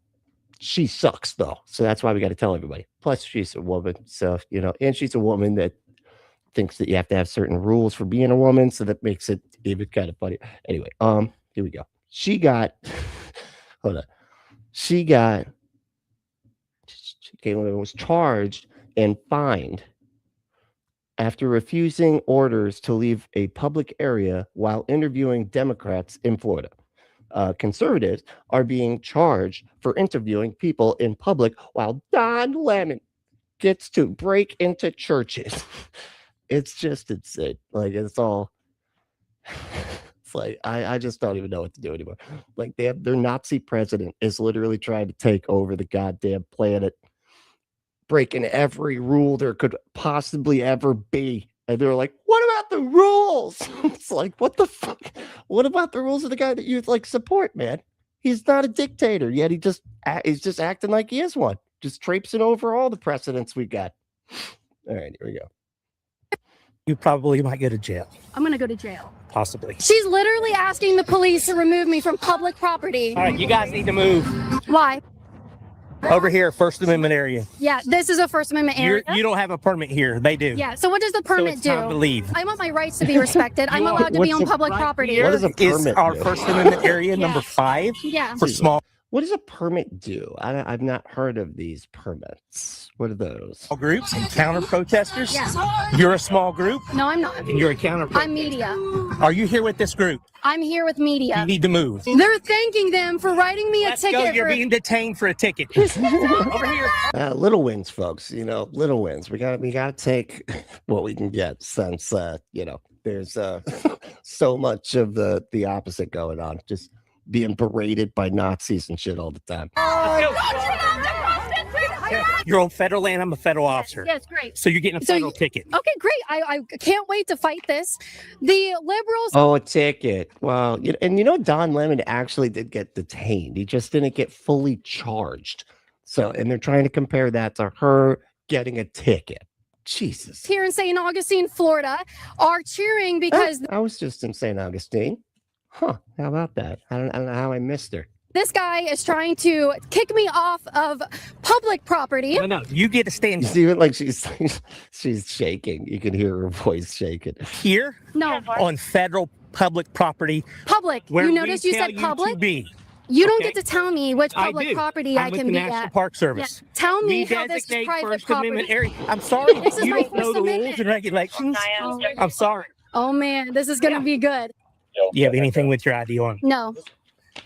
she sucks though, so that's why we got to tell everybody. Plus, she's a woman, so and she's a woman that thinks that you have to have certain rules for being a woman, so that makes it even kind of funny. Anyway, here we go. She got hold on. Was charged and fined after refusing orders to leave a public area while interviewing Democrats in Florida. Conservatives are being charged for interviewing people in public while Don Lemon gets to break into churches. It's just insane. Like, it's all... It's like, I just don't even know what to do anymore. Like, their Nazi president is literally trying to take over the goddamn planet, breaking every rule there could possibly ever be. And they're like, what about the rules? It's like, what the fuck? What about the rules of the guy that you support, man? He's not a dictator, yet he's just acting like he is one. Just traipsing over all the precedents we got. All right, here we go. You probably might go to jail. I'm going to go to jail. Possibly. She's literally asking the police to remove me from public property. All right, you guys need to move. Why? Over here, First Amendment area. Yeah, this is a First Amendment area. You don't have a permit here. They do. Yeah, so what does the permit it's do? time to leave. I want my rights to be respected. I'm allowed to be on public property. What does a permit Is our do? First Amendment area number 5 Yeah. for small What does a permit do? I've not heard of these permits. What are those? groups and counter protesters? Yeah. You're a small group No, I'm not. and you're a counter protester. I'm media. Are you here with this group? I'm here with media. You need to move. They're thanking them for writing me a Let's ticket. go. You're being detained for a ticket. Over here. Little wins, folks. Little wins. We gotta take what we can get since there's so much of the opposite going on. Just being berated by Nazis and shit all the time. You're on federal land. I'm a federal officer. Yes, great. So you're getting a federal ticket. Okay, great. I can't wait to fight this. The liberals. Oh, a ticket. Well, Don Lemon actually did get detained. He just didn't get fully charged. So, and they're trying to compare that to her getting a ticket. Jesus. Here in St. Augustine, Florida, are cheering because I was just in St. Augustine. Huh? How about that? I don't know how I missed her. this guy is trying to kick me off of public property. No, you get to stand It's even like she's shaking. You can hear her voice shaking. here No, on federal public property. public. Where You we notice you tell said public? to be. You don't Okay. get to tell me which I public do. property I'm I with can the be National at. Park Service. Yeah. Tell me We how this is designate private First property. Amendment area. I'm sorry. This is You my don't know First the rules Amendment. and regulations. I'm sorry. Oh man, this is gonna be good. You have anything with your ID on? No,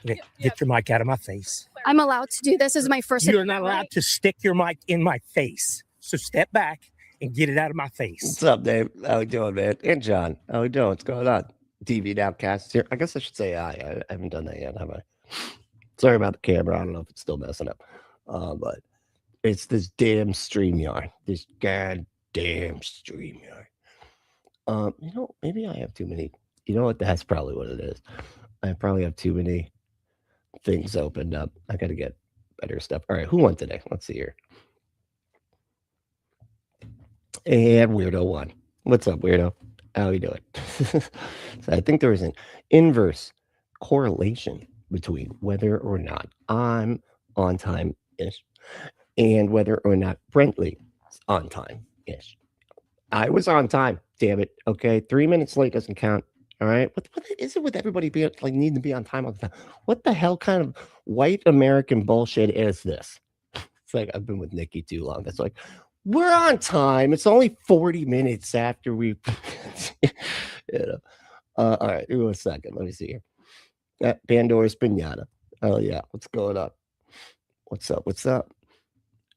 Okay, get your mic out of my face. I'm allowed to do this. This is my first. You're not allowed to stick your mic in my face. So step back and get it out of my face. What's up, Dave? How we doing, man? And John, how we doing? What's going on? TV Nowcast here. I guess I should say I haven't done that yet, have I? Sorry about the camera. I don't know if it's still messing up. But it's this damn StreamYard. This goddamn StreamYard. Maybe I have too many. You know what? That's probably what it is. I probably have too many things opened up. I got to get better stuff. All right, who won today? Let's see here. And Weirdo won. What's up, Weirdo? How you doing? So I think there is an inverse correlation between whether or not I'm on time-ish and whether or not Brentley is on time-ish. I was on time, damn it. Okay, 3 minutes late doesn't count. All right, what is it with everybody being like needing to be on time all the time? What the hell kind of white American bullshit is this? It's like I've been with Nikki too long. It's like we're on time. It's only 40 minutes after we. All right, give me a second. Let me see here. Pandora's Pinata. Oh yeah, what's going on? What's up? What's up?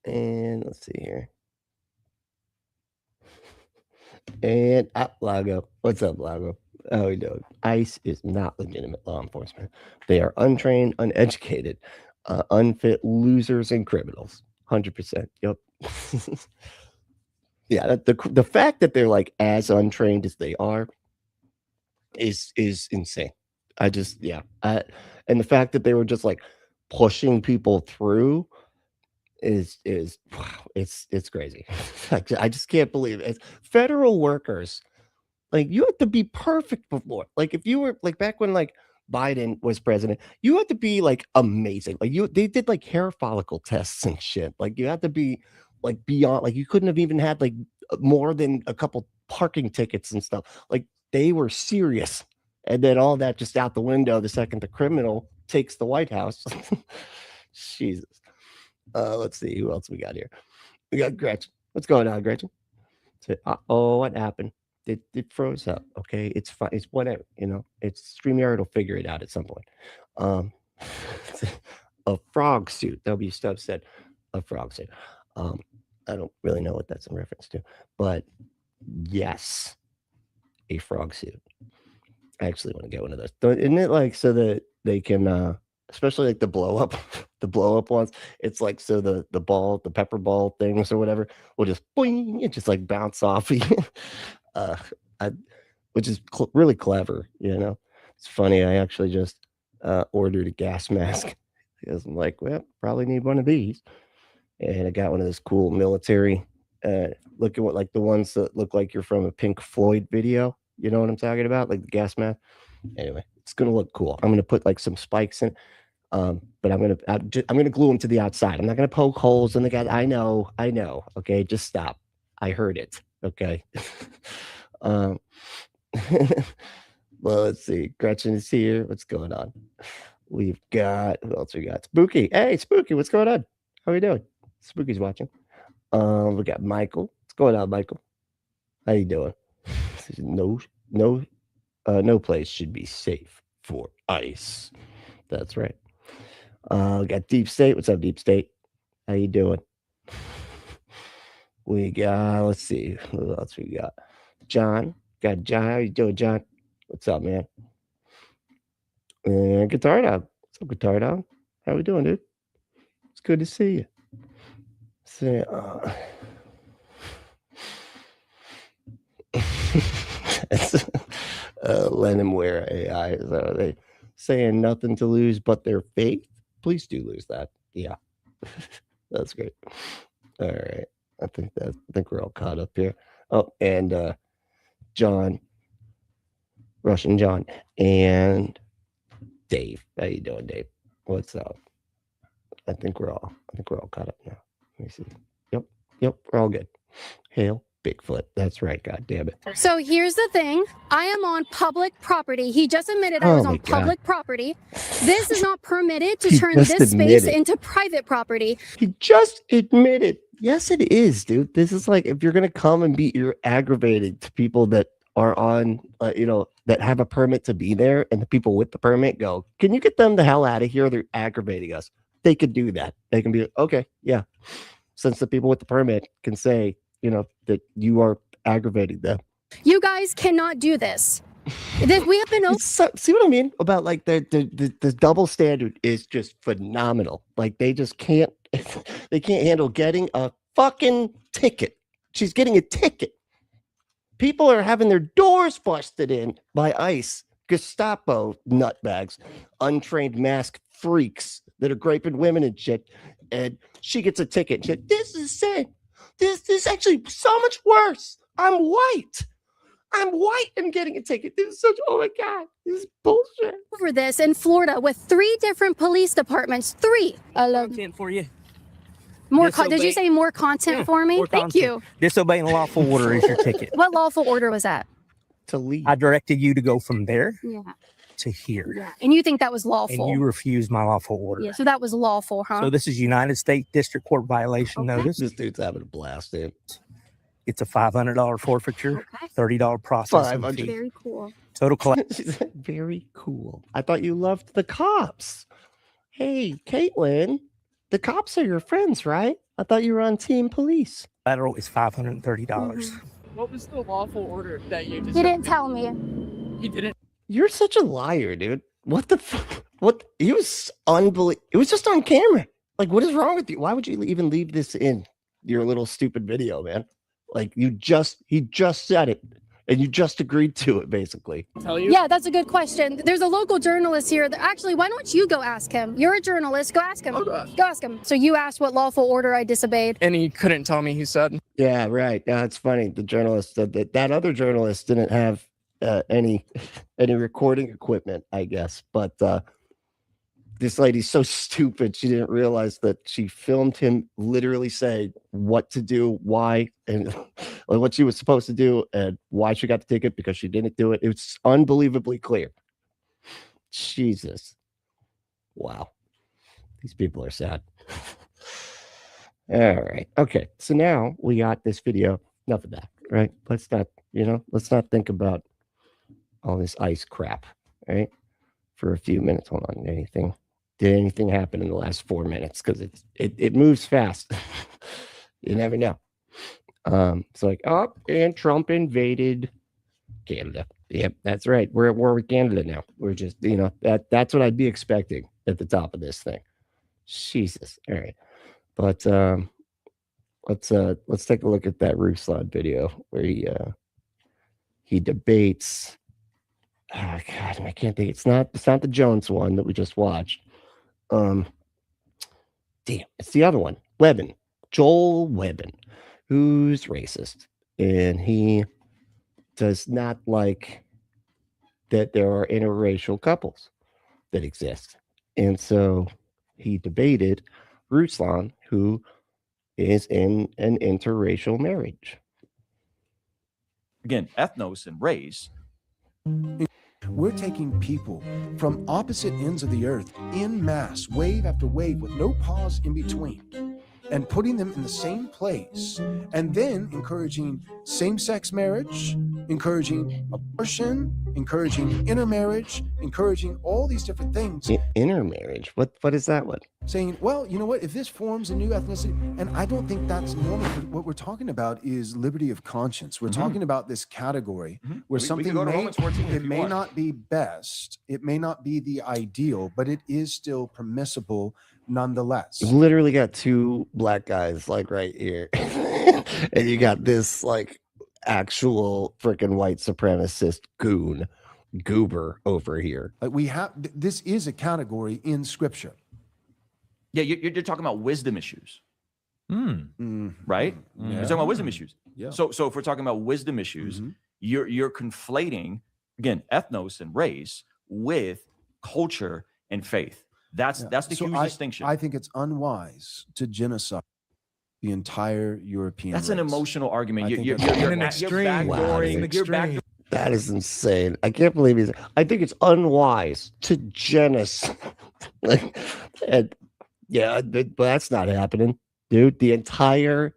And let's see here. And Lago. What's up, Lago? How we doing? ICE is not legitimate law enforcement. They are untrained, uneducated, unfit losers and criminals. 100%. Yep. Yeah, the fact that they're like as untrained as they are is insane. And the fact that they were just like pushing people through is wow, it's crazy. I just can't believe it. Federal workers, like, you have to be perfect before. Like, if you were like back when like Biden was president, you had to be like amazing. Like, they did like hair follicle tests and shit. Like, you had to be like beyond, like, you couldn't have even had like more than a couple parking tickets and stuff. Like, they were serious. And then all that just out the window the second the criminal takes the White House. Jesus. Let's see who else we got here. We got Gretchen. What's going on, Gretchen? Oh, what happened? It froze up. Okay, it's fine. It's whatever. You know, it's StreamYard will figure it out at some point. A frog suit. W Stubbs said a frog suit. I don't really know what that's in reference to, but yes, a frog suit. I actually want to get one of those. Isn't it like so that they can, especially like the blow up ones? It's like so the pepper ball things or whatever will just boing, it just like bounce off you. Which is really clever, you know. It's funny. I actually just ordered a gas mask because I'm like, well, probably need one of these, and I got one of those cool military. Look at what like the ones that look like you're from a Pink Floyd video. You know what I'm talking about? Like the gas mask. Anyway, it's gonna look cool. I'm gonna put like some spikes in, but I'm gonna glue them to the outside. I'm not gonna poke holes in the guy. I know. Okay, just stop. I heard it. Okay. Well, let's see. Gretchen is here. What's going on? We've got who else we got? Spooky. Hey, Spooky, what's going on? How are you doing? Spooky's watching. We got Michael. What's going on, Michael? How you doing? No place should be safe for ICE. That's right. We got Deep State. What's up, Deep State? How you doing? We got, let's see, who else we got? John. Got John. How you doing, John? What's up, man? And Guitar Dog. What's up, Guitar Dog? How we doing, dude? It's good to see you. Say, Lenonware AI. Is that what they saying? Nothing to lose but their faith. Please do lose that. Yeah, that's great. All right, I think we're all caught up here. Oh, and John, Russian John, and Dave. How you doing, Dave? What's up? I think we're all caught up now. Let me see. Yep, we're all good. Hail Bigfoot. That's right. God damn it. So here's the thing. I am on public property. He just admitted I was on public property. This is not permitted to turn this space into private property. He just admitted. Yes, it is, dude. This is like if you're going to come and you're aggravated to people that are on, that have a permit to be there, and the people with the permit go, can you get them the hell out of here? They're aggravating us. They could do that. They can be, okay, yeah. Since the people with the permit can say, that you are aggravating them. You guys cannot do this. We have been see what I mean about like the double standard is just phenomenal. Like they just can't handle getting a fucking ticket. She's getting a ticket. People are having their doors busted in by ICE, Gestapo nutbags, untrained masked freaks that are raping women and shit. And she gets a ticket. She said, this is sad. This is actually so much worse. I'm white and getting a ticket. This is such, oh my God, this is bullshit. Over this in Florida with 3 different police departments. 3. I love content for you. More did you say more content for me? Thank you. Disobeying lawful order is your ticket. What lawful order was that? To leave. I directed you to go from there to here. Yeah. And you think that was lawful? And you refused my lawful order. Yeah, so that was lawful, huh? So this is United States District Court violation notice. This dude's having a blast, dude. It's a $500 forfeiture, $30 processing fee. Very cool. Total collect. Very cool. I thought you loved the cops. Hey, Caitlin, the cops are your friends, right? I thought you were on team police. Federal is $530. What was the lawful order that you just... He didn't tell me. He didn't. You're such a liar, dude. What the fuck? What? He was unbelievable. It was just on camera. Like, what is wrong with you? Why would you even leave this in your little stupid video, man? Like, he just said it, and you just agreed to it, basically. Yeah, that's a good question. There's a local journalist here. Actually, why don't you go ask him? You're a journalist. Go ask him. Go ask him. So you asked what lawful order I disobeyed. And he couldn't tell me, he said. Yeah, right. Yeah, it's funny. The journalist said that other journalist didn't have any recording equipment, I guess. But this lady's so stupid, she didn't realize that she filmed him literally say what to do, why, and what she was supposed to do, and why she got the ticket because she didn't do it. It was unbelievably clear. Jesus. Wow. These people are sad. All right. Okay. So now we got this video. Enough of that, right? Let's not think about all this ICE crap, right? For a few minutes. Hold on. Did anything happen in the last 4 minutes? Because it moves fast. You never know. It's like, and Trump invaded Canada. Yep, that's right. We're at war with Canada now. We're just, that's what I'd be expecting at the top of this thing. Jesus. All right. But let's take a look at that Ruslan video where he debates. Oh God, I can't think. It's not the Jones one that we just watched. Damn, it's the other one. Joel Webben, who's racist, and he does not like that there are interracial couples that exist, and so he debated Ruslan, who is in an interracial marriage. Again, ethnos and race. We're taking people from opposite ends of the earth en masse, wave after wave, with no pause in between, and putting them in the same place, and then encouraging same-sex marriage, encouraging abortion, encouraging intermarriage, encouraging all these different things. Intermarriage? What is that one? Saying, well, you know what, if this forms a new ethnicity, and I don't think that's normal. What we're talking about is liberty of conscience. We're talking about this category where something may not be best, it may not be the ideal, but it is still permissible nonetheless. You've literally got two black guys like right here, and you got this like actual freaking white supremacist goober over here. This is a category in Scripture. Yeah, you're talking about wisdom issues, right? Yeah. You're talking about wisdom issues. Yeah. So if we're talking about wisdom issues, you're conflating again ethnos and race with culture and faith. That's the huge distinction. I think it's unwise to genocide the entire European race. That's an emotional argument. You're That is insane. I can't believe I think it's unwise to genocide. But that's not happening, dude. The entire.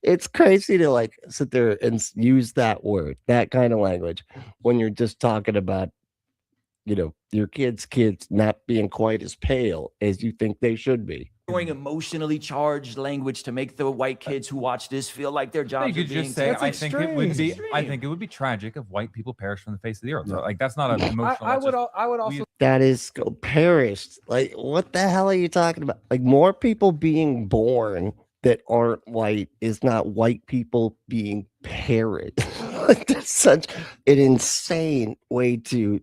It's crazy to like sit there and use that word, that kind of language, when you're just talking about, your kids not being quite as pale as you think they should be. Doing emotionally charged language to make the white kids who watch this feel like their jobs are being taken. I think it would be tragic if white people perish from the face of the earth. So, like, that's not an emotional. I would also. That is perished. Like, what the hell are you talking about? Like, more people being born that aren't white is not white people being perished. Like, that's such an insane way to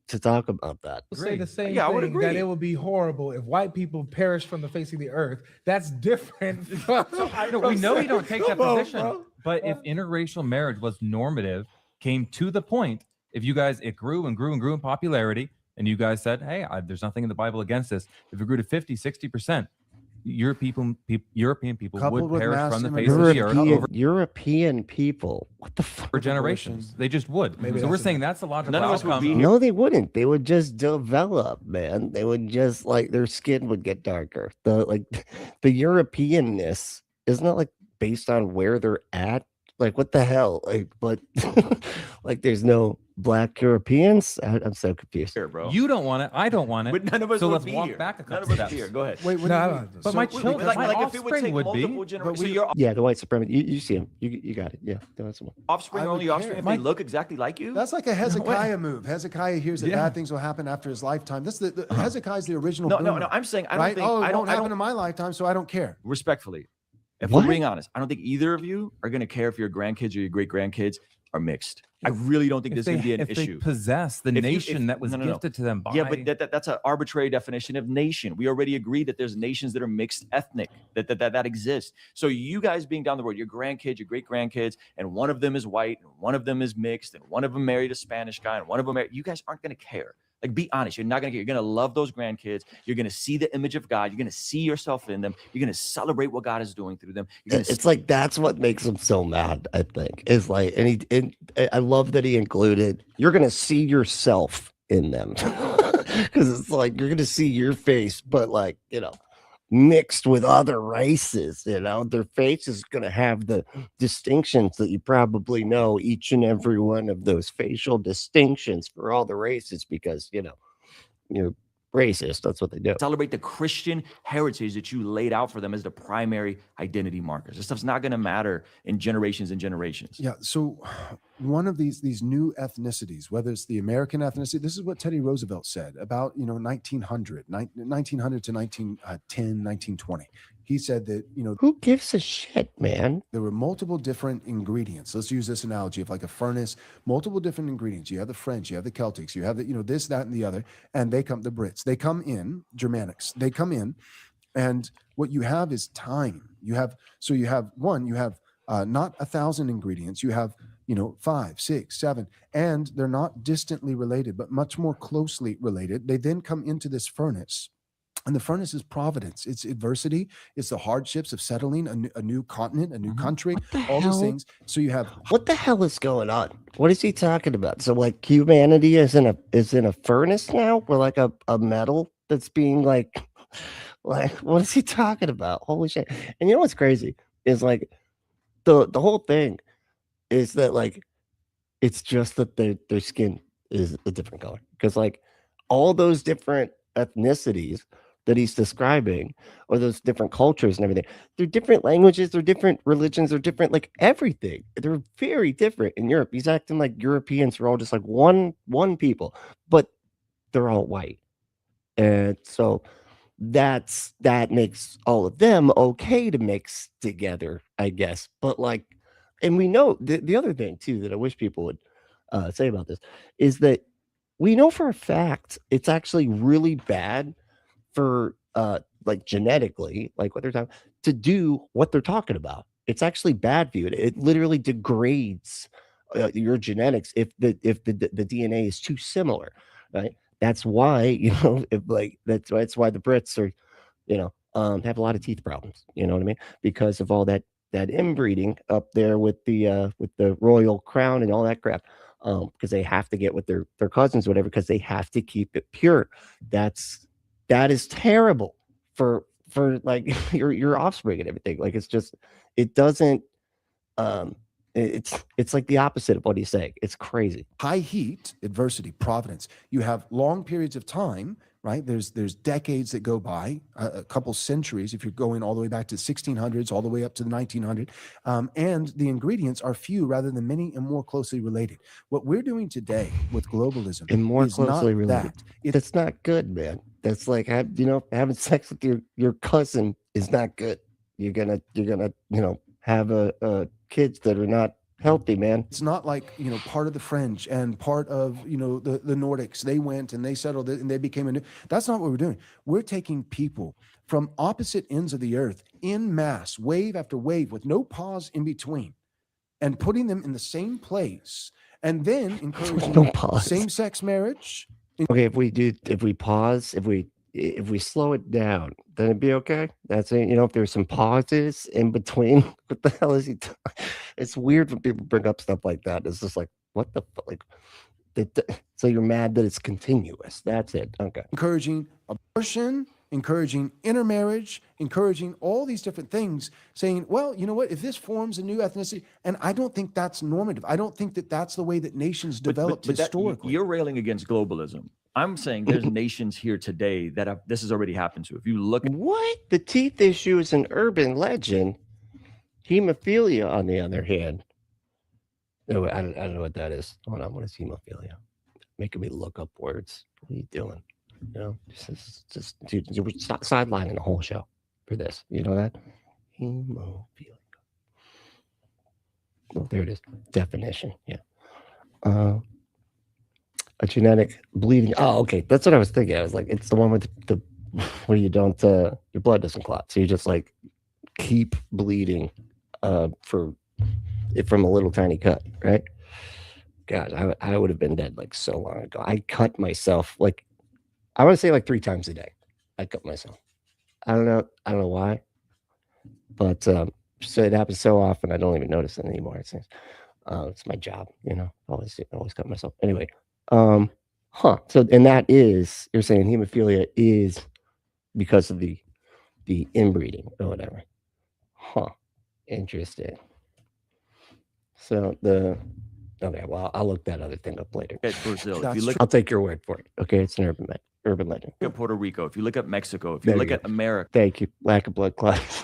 talk about that. Say the same thing, that it would be horrible if white people perish from the face of the earth. That's different. We know you don't take that position, but if interracial marriage was normative, came to the point, if you guys, it grew and grew and grew in popularity, and you guys said, hey, there's nothing in the Bible against this. If it grew to 50, 60%, European people would perish from the face of the earth. European people, what the fuck? For generations, they just would. So we're saying that's a logical outcome. No, they wouldn't. They would just develop, man. They would just like their skin would get darker. The Europeanness isn't it like based on where they're at? Like, what the hell? Like, but Like there's no black Europeans. I'm so confused. Here, bro. You don't want it. I don't want it. But none of us so would let's be walk here. back a None couple of us steps. here. Go ahead. Wait, No, But my children, like, my like if it would offspring take would be. multiple generations, so your Yeah, the white supremacy. You see him. You got it. Yeah, that's the one. offspring I are only would offspring care. if they look exactly like you. That's like a Hezekiah move. Hezekiah hears that Yeah. bad things will happen after his lifetime. That's the Hezekiah's the original. No, no, boomer, no. I'm saying I don't right? think Oh, it I won't don't. happen in my lifetime, so I don't care. Respectfully, if What? we're being honest, I don't think either of you are going to care if your grandkids or your great grandkids are mixed. I really don't think If this is going to be an if issue. they possess the If you- nation that was no, no, no. gifted to them by Yeah, but that's an arbitrary definition of nation. We already agreed that there's nations that are mixed ethnic, that exist. So you guys being down the road, your grandkids, your great grandkids, and one of them is white, and one of them is mixed, and one of them married a Spanish guy, and one of them you guys aren't going to care. Like, be honest. You're not going to care. You're going to love those grandkids. You're going to see the image of God. You're going to see yourself in them. You're going to celebrate what God is doing through them. You're going to It's like that's what makes him so mad. I think is like, and I love that he included. You're gonna see yourself in them because it's like you're gonna see your face, but like mixed with other races. Their face is gonna have the distinctions that you probably know. Each and every one of those facial distinctions for all the races, because you're racist. That's what they do. celebrate the Christian heritage that you laid out for them as the primary identity markers. This stuff's not going to matter in generations and generations. Yeah. So one of these new ethnicities, whether it's the American ethnicity, this is what Teddy Roosevelt said about 1900 to 1910, 1920. He said that who gives a shit, man? There were multiple different ingredients. Let's use this analogy of like a furnace, multiple different ingredients. You have the French, you have the Celtics, you have the this, that, and the other, and the Brits. They come in, Germanics. They come in, and what you have is time. You have not 1,000 ingredients. You have 5, 6, 7, and they're not distantly related, but much more closely related. They then come into this furnace. And the furnace is providence. It's adversity. It's the hardships of settling a new continent, a new country, all these things. So you have what the hell is going on? What is he talking about? So like humanity is in a furnace now, or like a metal that's being like what is he talking about? Holy shit! And what's crazy is like the whole thing is that like it's just that their skin is a different color, because like all those different ethnicities that he's describing, or those different cultures and everything, they're different languages, they're different religions, they're different, like everything. They're very different in Europe. He's acting like Europeans are all just like one people, but they're all white. And so that makes all of them okay to mix together, I guess. But like, and we know the other thing too that I wish people would say about this is that we know for a fact it's actually really bad for like genetically, like what they're talking, to do what they're talking about. It's actually bad for you. It literally degrades your genetics if the DNA is too similar, right? That's why that's why the Brits are have a lot of teeth problems. You know what I mean? Because of all that inbreeding up there with the royal crown and all that crap. Because they have to get with their cousins, or whatever, because they have to keep it pure. That is terrible for like your offspring and everything. Like it doesn't it's like the opposite of what he's saying. It's crazy. High heat, adversity, providence. You have long periods of time, right? There's decades that go by, a couple centuries, if you're going all the way back to 1600s, all the way up to the 1900s, and the ingredients are few rather than many and more closely related. What we're doing today with globalism And more is closely not related. that. That's not good, man. That's like having sex with your cousin is not good. You're gonna have a kids that are not healthy, man. It's not like part of the French and part of the Nordics. They went and they settled it and they became a new. That's not what we're doing. We're taking people from opposite ends of the earth in mass, wave after wave, with no pause in between, and putting them in the same place, and then encouraging No pause. same-sex marriage. Okay, if we pause, if we slow it down, then it'd be okay. That's it. If there's some pauses in between, what the hell is he doing? It's weird when people bring up stuff like that. It's just like, what the fuck? Like, so you're mad that it's continuous. That's it. Okay. Encouraging abortion, encouraging intermarriage, encouraging all these different things, saying, well, you know what, if this forms a new ethnicity, and I don't think that's normative. I don't think that that's the way that nations developed historically. You're railing against globalism. I'm saying there's nations here today that this has already happened to. If you look, What? The teeth issue is an urban legend. Hemophilia, on the other hand. No, I don't know what that is. Hold on, what is hemophilia? Making me look up words. What are you doing? You know, just dude, you were sidelining the whole show for this. You know that? Hemophilia. Oh, there it is. Definition. Yeah. A genetic bleeding. Oh, okay. That's what I was thinking. I was like, it's the one with the where you don't your blood doesn't clot. So you just like keep bleeding from a little tiny cut, right? God, I would have been dead like so long ago. I cut myself like I want to say like 3 times a day. I cut myself. I don't know why, but so it happens so often I don't even notice it anymore. It seems it's my job, you know. Always cut myself. Anyway, so and that is, you're saying hemophilia is because of the inbreeding or whatever. Interesting. So okay, well, I'll look that other thing up later. Brazil, if you look, I'll take your word for it. Okay, it's an urban legend. at Puerto Rico, if you look at Mexico, if you look at America, Thank you. Lack of blood clots.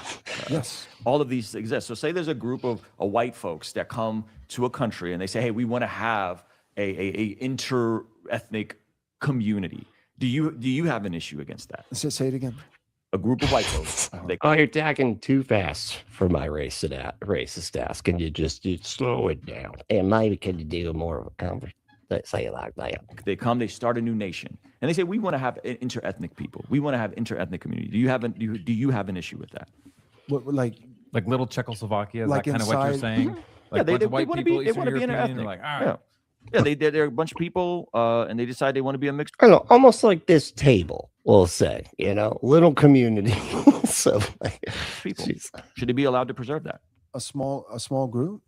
Yes. all of these exist. So say there's a group of white folks that come to a country and they say, hey, we want to have a inter-ethnic community. Do you have an issue against that? Say it again. A group of white folks. Oh, you're talking too fast for my racist ass. Can you just slow it down? And maybe can you do more of a conversation? Let's say it like that. They come, they start a new nation, and they say we want to have inter-ethnic people. We want to have inter-ethnic community. Do you have an issue with that? What, like little Czechoslovakia? Is like that kind of what you're inside- saying? Yeah, Like they white want to people, be. They Eastern want to be European, inter-ethnic. like, all right. Yeah, they're a bunch of people, and they decide they want to be a mixed. I don't know, almost like this table, we'll say, you know, little community. So like, people. Should they be allowed to preserve that? A small group?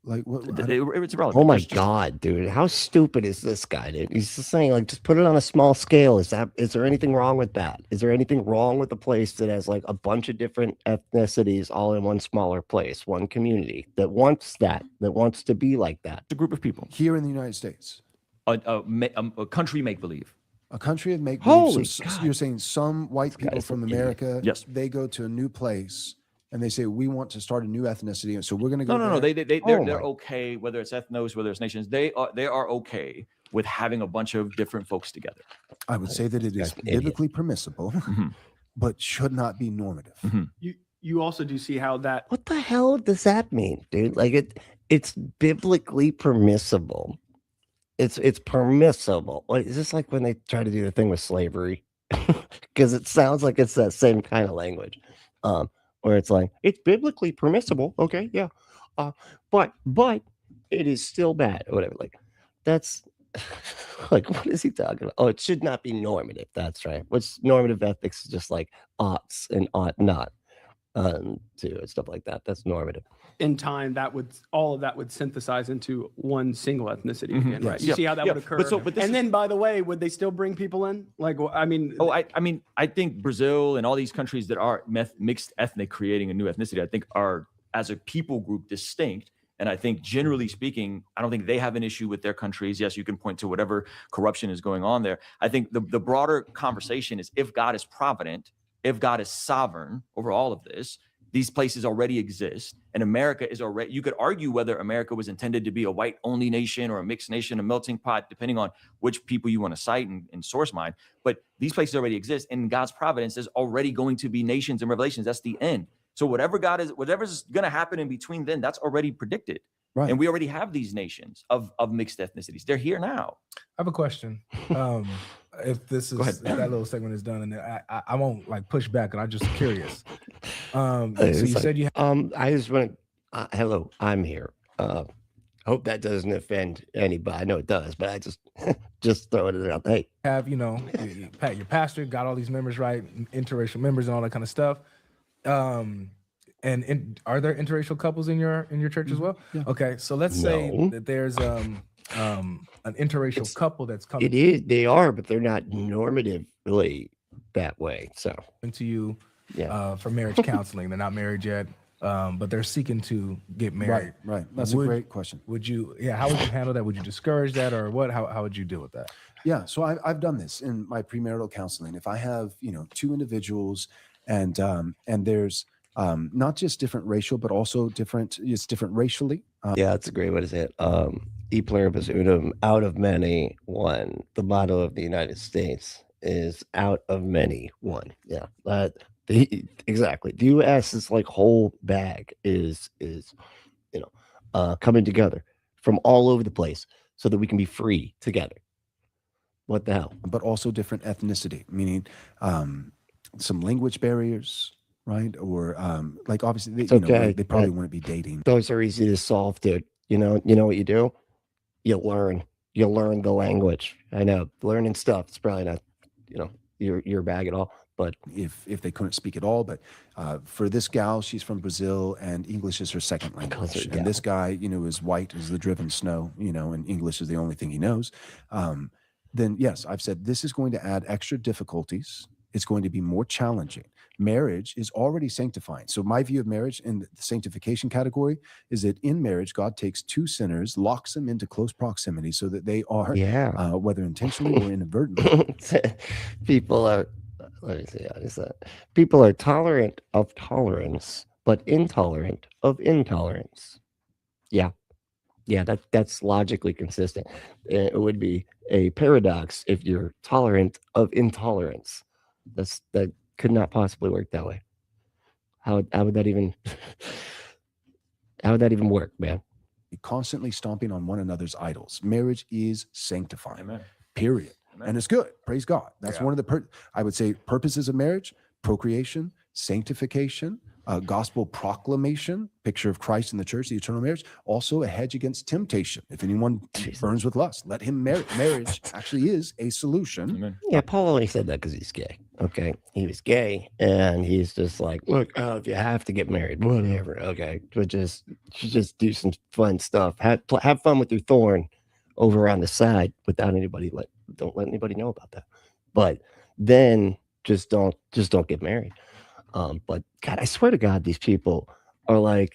Like what? It's irrelevant. Oh my God, dude. How stupid is this guy, dude? He's just saying, like, just put it on a small scale. Is there anything wrong with that? Is there anything wrong with a place that has like a bunch of different ethnicities all in one smaller place, one community that wants to be like that? It's a group of people. Here in the United States. A country make-believe. A country of make Holy believe. God. You're saying some white people from America, Yes. they go to a new place and they say, we want to start a new ethnicity. And so we're going to go. No. there. They're okay, whether it's ethnos, whether it's nations. They are okay with having a bunch of different folks together. I would say that it is biblically permissible, but should not be normative. You also do see how that. What the hell does that mean, dude? Like it's biblically permissible. It's permissible. Is this like when they try to do the thing with slavery? Because it sounds like it's that same kind of language, where it's like it's biblically permissible. Okay, yeah, but it is still bad or whatever. Like that's like what is he talking about? Oh, it should not be normative. That's right. What's normative ethics is just like oughts and ought not, to stuff like that. That's normative. In time, all of that would synthesize into one single ethnicity again, right? You Yeah, see how that yeah. would occur. But this and is- then, by the way, would they still bring people in? Like, I mean, I think Brazil and all these countries that are mixed ethnic, creating a new ethnicity, I think are as a people group distinct. And I think generally speaking, I don't think they have an issue with their countries. Yes, you can point to whatever corruption is going on there. I think the broader conversation is if God is provident, if God is sovereign over all of this, these places already exist, and America is already, you could argue whether America was intended to be a white-only nation or a mixed nation, a melting pot, depending on which people you want to cite and source mine. But these places already exist, and God's providence is already going to be nations and revelations. That's the end. So whatever's going to happen in between then, that's already predicted. Right. And we already have these nations of mixed ethnicities. They're here now. I have a question. If this is that little segment is done, and I won't like push back, and I'm just curious. So you said you. I just want to. Hello, I'm here. Hope that doesn't offend anybody. I know it does, but I just throw it out. Hey, have your pastor got all these members, right? Interracial members and all that kind of stuff. And are there interracial couples in your church as well? Yeah. Okay, so let's say that there's an interracial couple that's coming. It is. They are, but they're not normatively that way. So into you yeah, for marriage counseling. They're not married yet, but they're seeking to get married. Right. That's a great question. Would you, how would you handle that? Would you discourage that, or what? How would you deal with that? Yeah, so I've done this in my premarital counseling. If I have, two individuals and there's not just different racial, but also different racially. yeah, that's a great way to say it. E pluribus unum, out of many, one. The motto of the United States is out of many, one. Yeah, exactly. The U.S. is like whole bag is coming together from all over the place so that we can be free together. What the hell? But also different ethnicity, meaning some language barriers, right? Or like obviously they probably wouldn't be dating. Those are easy to solve, dude. You know what you do? You learn the language. I know learning stuff is probably not, your bag at all. But if they couldn't speak at all, but for this gal, she's from Brazil and English is her second language. And this guy, is white as the driven snow, and English is the only thing he knows. Then yes, I've said this is going to add extra difficulties. It's going to be more challenging. Marriage is already sanctifying. So my view of marriage in the sanctification category is that in marriage, God takes two sinners, locks them into close proximity so that they are, whether intentionally or inadvertently. People are, let me see, how is that? People are tolerant of tolerance, but intolerant of intolerance. Yeah. Yeah, that's logically consistent. It would be a paradox if you're tolerant of intolerance. That could not possibly work that way. How would that even work, man? Constantly stomping on one another's idols. Marriage is sanctifying. Amen. Period. Amen. And it's good. Praise God. That's one of the I would say purposes of marriage: procreation, sanctification, gospel proclamation, picture of Christ in the church, the eternal marriage, also a hedge against temptation. If anyone burns with lust, let him marry. Marriage actually is a solution. Amen. Yeah, Paul only said that because he's gay. Okay, he was gay, and he's just like, look, if you have to get married, whatever. Okay, but just do some fun stuff. Have fun with your thorn over on the side without anybody don't let anybody know about that. But then just don't get married. But God, I swear to God, these people are like,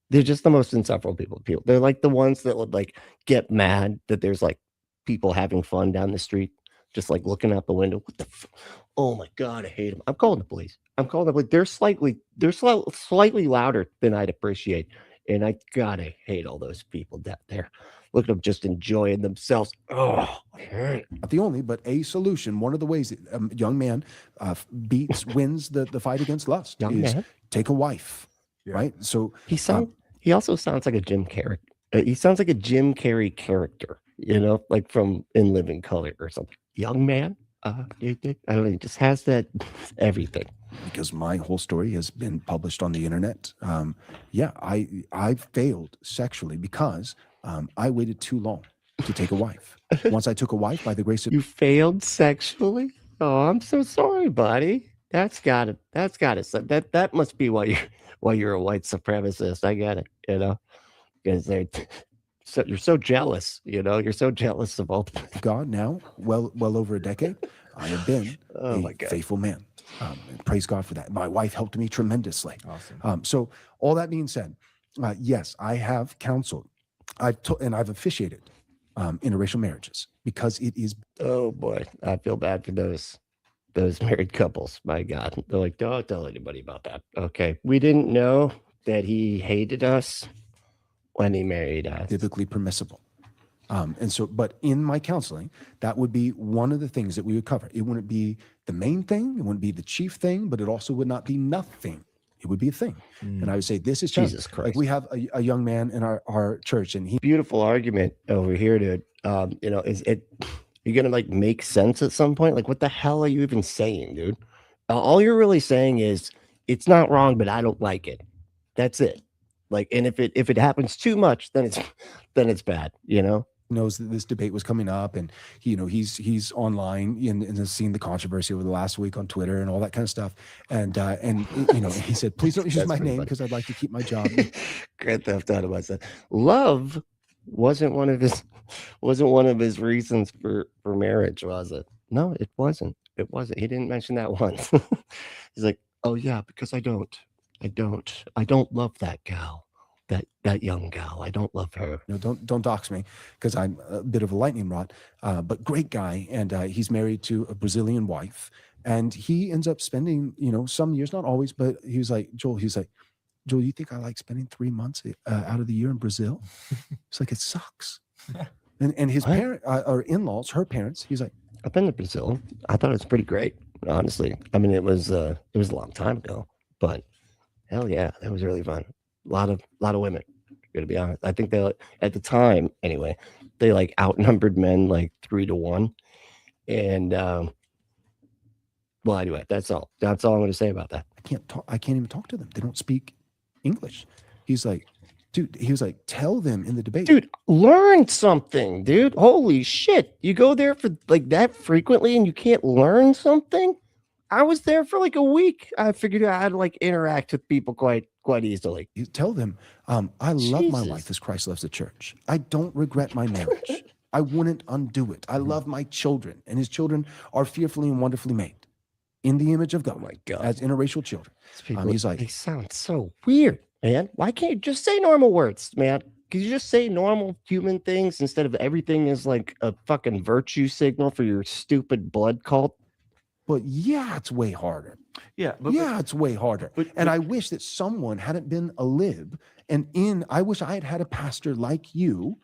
they're just the most insufferable people. They're like the ones that would like get mad that there's like people having fun down the street, just like looking out the window. What the? Oh my God, I hate them. I'm calling the police. They're slightly louder than I'd appreciate, and I hate all those people down there. Look at them just enjoying themselves. Oh, not the only, but a solution. One of the ways that a young man wins the fight against lust is take a wife, right? So he also sounds like a Jim Carrey. He sounds like a Jim Carrey character, like from In Living Color or something. Young man, I don't know. He just has that everything. Because my whole story has been published on the internet. I failed sexually because I waited too long to take a wife. Once I took a wife, by the grace of you failed sexually. Oh, I'm so sorry, buddy. That must be why you're a white supremacist. I get it, because you're so jealous. You're so jealous of all God. Now, well over a decade, I have been a faithful man. Praise God for that. My wife helped me tremendously. Awesome. So all that being said, yes, I have counseled. I've officiated interracial marriages because it is. Oh boy, I feel bad for those married couples. My God, they're like, don't tell anybody about that. Okay, we didn't know that he hated us when he married us. Biblically permissible. But in my counseling, that would be one of the things that we would cover. It wouldn't be the main thing, it wouldn't be the chief thing, but it also would not be nothing. It would be a thing. And I would say, this is Jesus Christ. Like we have a young man in our church, and beautiful argument over here, dude. Is it, you're going to like make sense at some point? Like, what the hell are you even saying, dude? All you're really saying is it's not wrong, but I don't like it. That's it. Like, and if it happens too much, then it's bad, knows that this debate was coming up, and he's online and has seen the controversy over the last week on Twitter and all that kind of stuff. And he said, please don't use my name because I'd like to keep my job. Grand Theft Auto about that. Love wasn't one of his reasons for marriage, was it? No, it wasn't. it wasn't. He didn't mention that once. He's like, oh yeah, because I don't love that gal, that young gal. I don't love her. No, don't dox me, because I'm a bit of a lightning rod. But great guy, and he's married to a Brazilian wife, and he ends up spending, some years, not always, but he was like, Joel, you think I like spending 3 months out of the year in Brazil? It's like, it sucks. And his parent or in-laws, her parents, he's like, I've been to Brazil. I thought it was pretty great, honestly. I mean, it was a long time ago, but hell yeah, it was really fun. A lot of women, to be honest. I think they, at the time anyway, they like outnumbered men like 3 to 1. And well, anyway, that's all I'm going to say about that. I can't even talk to them. They don't speak English. He's like, dude, he was like, tell them in the debate. Dude, learn something, dude. Holy shit. You go there for like that frequently and you can't learn something? I was there for like a week. I figured out how to like interact with people quite easily. You tell them, I love my wife as Christ loves the church. I don't regret my marriage. I wouldn't undo it. I love my children, and his children are fearfully and wonderfully made in the image of God. Oh my God. As interracial children. He's like, they sound so weird, man. Why can't you just say normal words, man? Could you just say normal human things instead of everything is like a fucking virtue signal for your stupid blood cult? But yeah, it's way harder. Yeah, it's way harder. And I wish that someone hadn't been a lib. And I wish I had had a pastor like you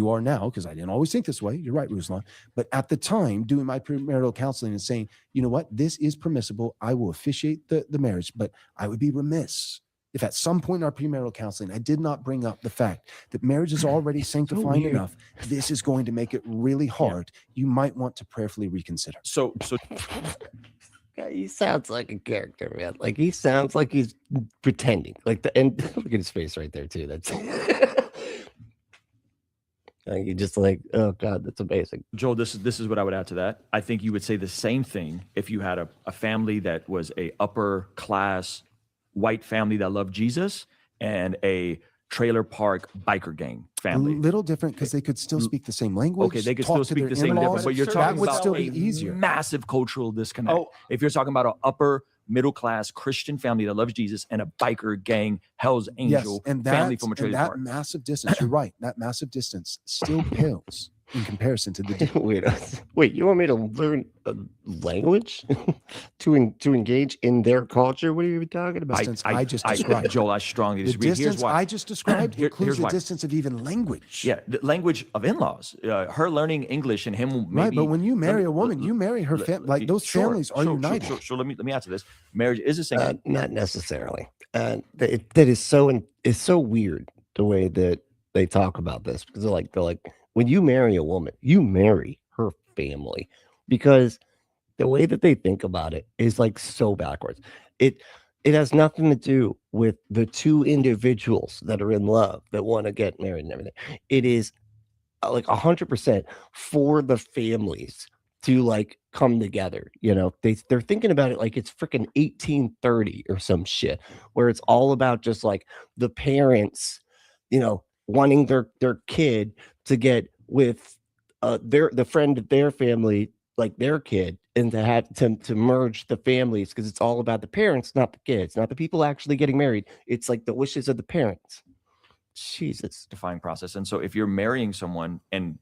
are now, because I didn't always think this way. You're right, Ruslan. But at the time, doing my premarital counseling and saying, you know what, this is permissible. I will officiate the marriage, but I would be remiss if at some point in our premarital counseling, I did not bring up the fact that marriage is already sanctifying enough. This is going to make it really hard. You might want to prayerfully reconsider. So he sounds like a character, man. Like he sounds like he's pretending. And look at his face right there too. That's you just like, oh God, that's amazing. Joel, this is what I would add to that. I think you would say the same thing if you had a family that was a upper class white family that loved Jesus and a trailer park biker gang family. A little different because they could still speak the same language. Okay, they could still speak the same language, but you're talking about still be easier. Massive cultural disconnect. If you're talking about an upper middle class Christian family that loves Jesus and a biker gang Hell's Angel family from a trailer park. That massive distance, you're right. That massive distance still pales in comparison to the weirdos. Wait, you want me to learn a language to engage in their culture? What are you even talking about? I just described. Joel, I strongly disagree. The distance I just described includes the distance of even language. Yeah, the language of in-laws. Her learning English and him maybe. Right, but when you marry a woman, you marry her family. Like those families are united. Sure. Let me answer this. Marriage is the same. Not necessarily. That is so weird the way that they talk about this, because they're like. When you marry a woman, you marry her family, because the way that they think about it is like so backwards. It has nothing to do with the two individuals that are in love that want to get married and everything. It is like 100% for the families to like come together. They're thinking about it like it's freaking 1830 or some shit, where it's all about just like the parents, wanting their kid to get with the friend of their family, like their kid, and to have to merge the families, because it's all about the parents, not the kids, not the people actually getting married. It's like the wishes of the parents. Jesus. Defined process. And so if you're marrying someone and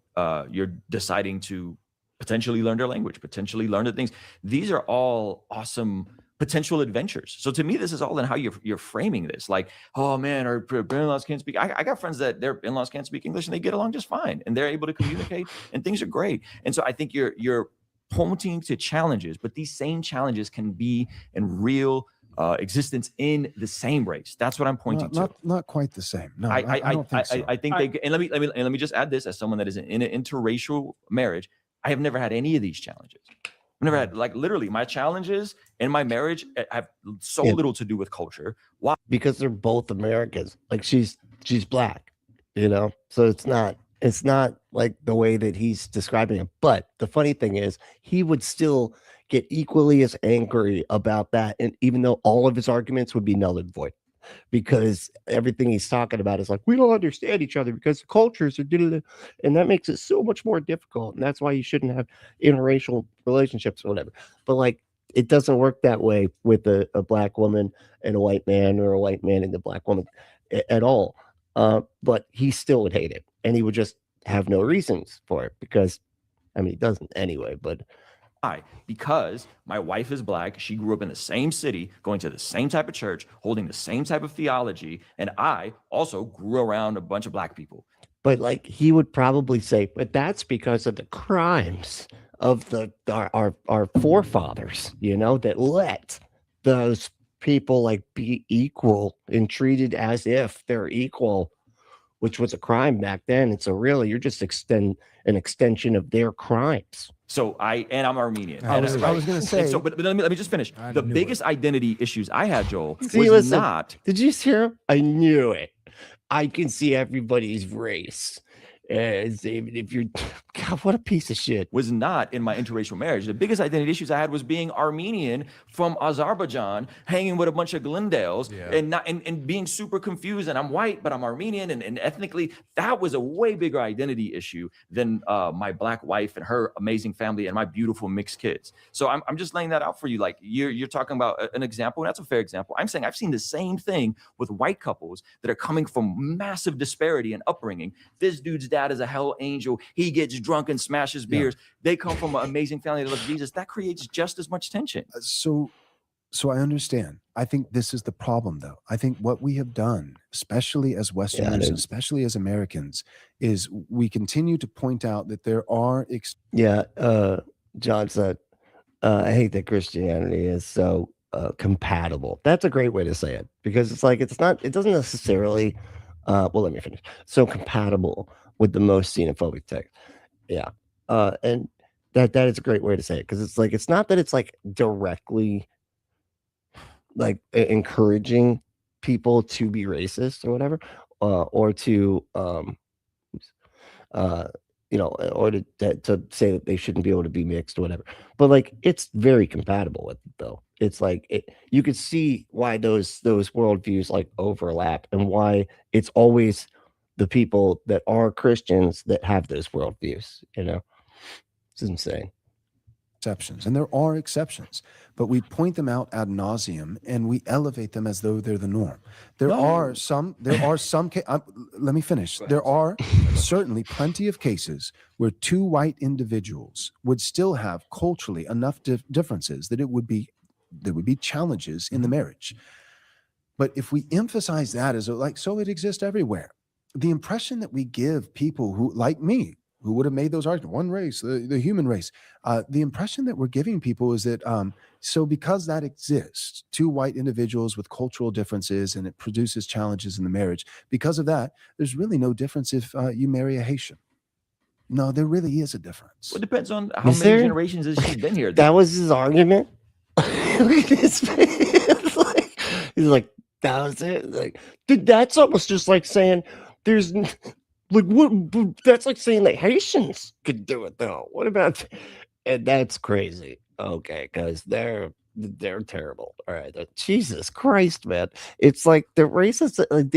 you're deciding to potentially learn their language, potentially learn the things, these are all awesome potential adventures. So to me, this is all in how you're framing this. Like, oh man, our in-laws can't speak. I got friends that their in-laws can't speak English and they get along just fine, and they're able to communicate, and things are great. And so I think you're pointing to challenges, but these same challenges can be in real existence in the same race. That's what I'm pointing to. Not quite the same. No, I don't think so. I think they. And let me just add this as someone that is in an interracial marriage. I have never had any of these challenges. I've never had, like, literally my challenges in my marriage have so little to do with culture. Why? Because they're both Americans. Like she's black, so it's not like the way that he's describing it. But the funny thing is, he would still get equally as angry about that, and even though all of his arguments would be null and void. because everything he's talking about is like, we don't understand each other because the cultures are doing, and that makes it so much more difficult. And that's why you shouldn't have interracial relationships or whatever. But like, it doesn't work that way with a black woman and a white man, or a white man and a black woman at all. But he still would hate it, and he would just have no reasons for it, because, I mean, he doesn't anyway, but. Because my wife is black, she grew up in the same city, going to the same type of church, holding the same type of theology, and I also grew around a bunch of black people. But like, he would probably say, but that's because of the crimes of our forefathers, you know, that let those people like be equal and treated as if they're equal, which was a crime back then. And so really, you're just an extension of their crimes. So I'm Armenian. I was going to say. So, but let me just finish. The biggest identity issues I had, Joel, See, was listen, not. Did you hear him? I knew it. I can see everybody's race. If you're, God, what a piece of shit. Was not in my interracial marriage. The biggest identity issues I had was being Armenian from Azerbaijan, hanging with a bunch of Glendales, and being super confused. And I'm white, but I'm Armenian, and ethnically, that was a way bigger identity issue than my black wife and her amazing family and my beautiful mixed kids. So I'm just laying that out for you. Like, you're talking about an example, and that's a fair example. I'm saying I've seen the same thing with white couples that are coming from massive disparity in upbringing. This dude's dad is a hell angel. He gets drunk and smashes beers. They come from an amazing family that loves Jesus. That creates just as much tension. So I understand. I think this is the problem, though. I think what we have done, especially as Westerners, and especially as Americans, is we continue to point out that there are. John said, I hate that Christianity is so compatible. That's a great way to say it, because it's like, it doesn't necessarily, well, let me finish. So compatible with the most xenophobic text. And that is a great way to say it, because it's like, it's not that it's like directly like encouraging people to be racist or whatever, or to or to say that they shouldn't be able to be mixed or whatever. But like, it's very compatible with it, though. It's like, you could see why those worldviews like overlap, and why it's always the people that are Christians that have those worldviews, you know. It's insane. Exceptions, and there are exceptions, but we point them out ad nauseum, and we elevate them as though they're the norm. There are some let me finish. There are certainly plenty of cases where two white individuals would still have culturally enough differences that there would be challenges in the marriage. But if we emphasize that as so it exists everywhere, the impression that we give people who, like me, who would have made those arguments, one race, the human race, the impression that we're giving people is that, so because that exists, two white individuals with cultural differences, and it produces challenges in the marriage, because of that, there's really no difference if you marry a Haitian. No, there really is a difference. Well, it depends on how many generations has she been here. That was his argument. Look at his face. He's like, that was it. Like, dude, that's almost just like saying there's like, what? That's like saying that Haitians could do it, though. What about? And that's crazy. Okay, because they're terrible. All right, Jesus Christ, man. It's like the racists, like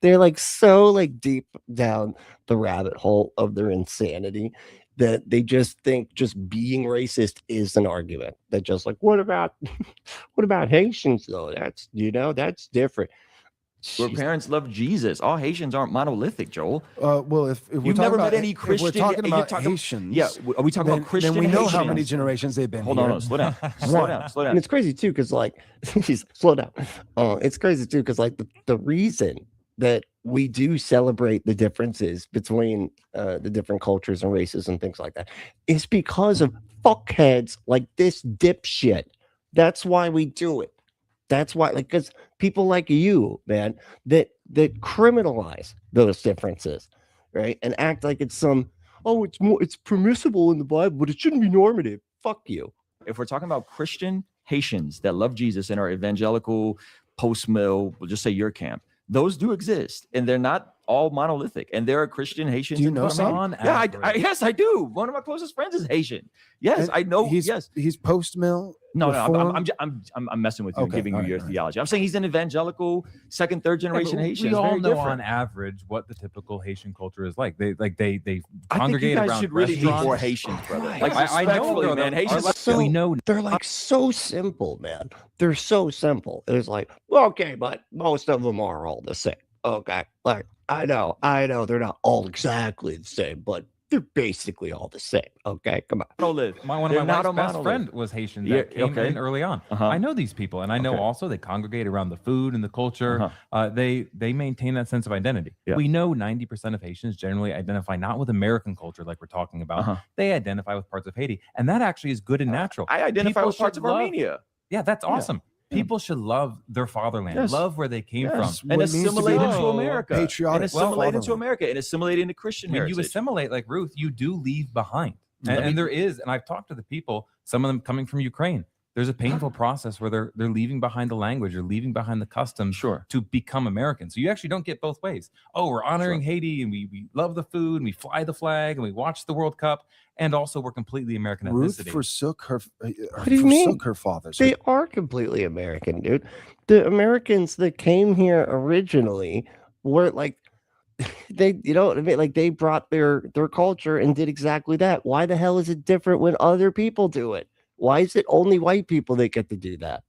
they're like so like deep down the rabbit hole of their insanity that they just think just being racist is an argument. That just like, what about Haitians though? That's, that's different. Your parents love Jesus. All Haitians aren't monolithic, Joel. Well, if you've never met any Christian, if we're talking about Haitians, are we talking about Christian? Then we know Haitians? how many generations they've been. Hold on, slow down, slow down. And it's crazy too, because like, slow down. It's crazy too, because like the reason that we do celebrate the differences between the different cultures and races and things like that is because of fuckheads like this dipshit. That's why we do it. That's why, like, because people like you, man, that criminalize those differences, right, and act like it's it's permissible in the Bible, but it shouldn't be normative. Fuck you. If we're talking about Christian Haitians that love Jesus and are evangelical, post-mill, we'll just say your camp, those do exist, and they're not all monolithic, and there are Christian Haitians. Do you and know Muslims. some? On Yeah, average. yes, I do. One of my closest friends is Haitian. Yes, And I know. He's post-mill. No, Reformed? I'm messing with you and Okay, giving you all right, your all right. theology. I'm saying he's an evangelical, second, third generation Haitian. We It's all very know different. on average what the typical Haitian culture is like. They I think you congregate guys around should really be restaurants. more Haitians, brother. Right. Like I know respectfully, they're man. the- Haitians. So, we know they're like so simple, man. They're so simple. It's like, well, okay, but most of them are all the same. Okay, like I know they're not all exactly the same, but they're basically all the same. Okay, come on. Monolith. One of They're my not wife's a best monolith. friend was Haitian that Yeah, came okay. in early on. Uh-huh. I know these people, and I know Okay. also they congregate around the food and the culture. They maintain that sense of identity. Yeah. We know 90% of Haitians generally identify not with American culture like we're talking about. They identify with parts of Haiti, and that actually is good and natural. I identify People with parts should of love- Armenia. Yeah, that's awesome. People should love their fatherland, Yes. love where they came Yes. from, and assimilate into America. patriotic And assimilate into fatherland. America and assimilate into Christian When heritage. you assimilate like Ruth, you do leave behind. And there is, and I've talked to the people, some of them coming from Ukraine. There's a painful process where they're leaving behind the language or leaving behind the customs to become American. So you actually don't get both ways. Oh, we're honoring Haiti and we love the food and we fly the flag and we watch the World Cup. And also we're completely American Ruth ethnicity. forsook her. What do you mean? Her father's. They are completely American, dude. The Americans that came here originally were like, they, you know what I mean? Like they brought their culture and did exactly that. Why the hell is it different when other people do it? Why is it only white people that get to do that?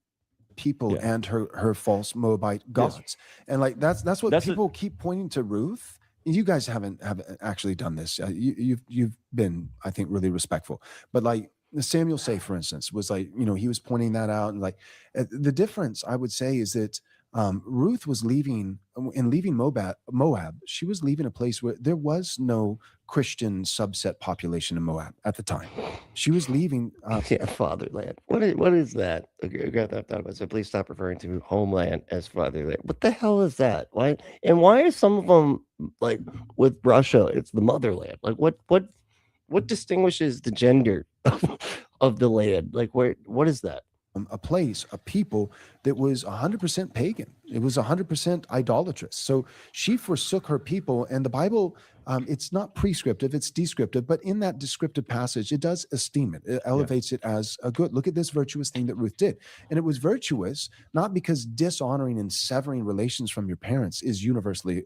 People and her false Moabite gods, and like that's what people keep pointing to Ruth. You guys haven't actually done this. You've been, I think, really respectful. But like Samuel Say, for instance, was like, you know, he was pointing that out, and like the difference I would say is that Ruth was leaving Moab. She was leaving a place where there was no Christian subset population in Moab at the time. She was leaving. Fatherland. What is that? Okay, I got that thought about. So please stop referring to homeland as fatherland. What the hell is that? Why are some of them like with Russia? It's the motherland. Like what distinguishes the gender of the land? Like what is that? A place, a people that was 100% pagan. It was 100% idolatrous. So she forsook her people, and the Bible, it's not prescriptive, it's descriptive, but in that descriptive passage, it does esteem it. It elevates it as a good. Look at this virtuous thing that Ruth did. And it was virtuous, not because dishonoring and severing relations from your parents is universally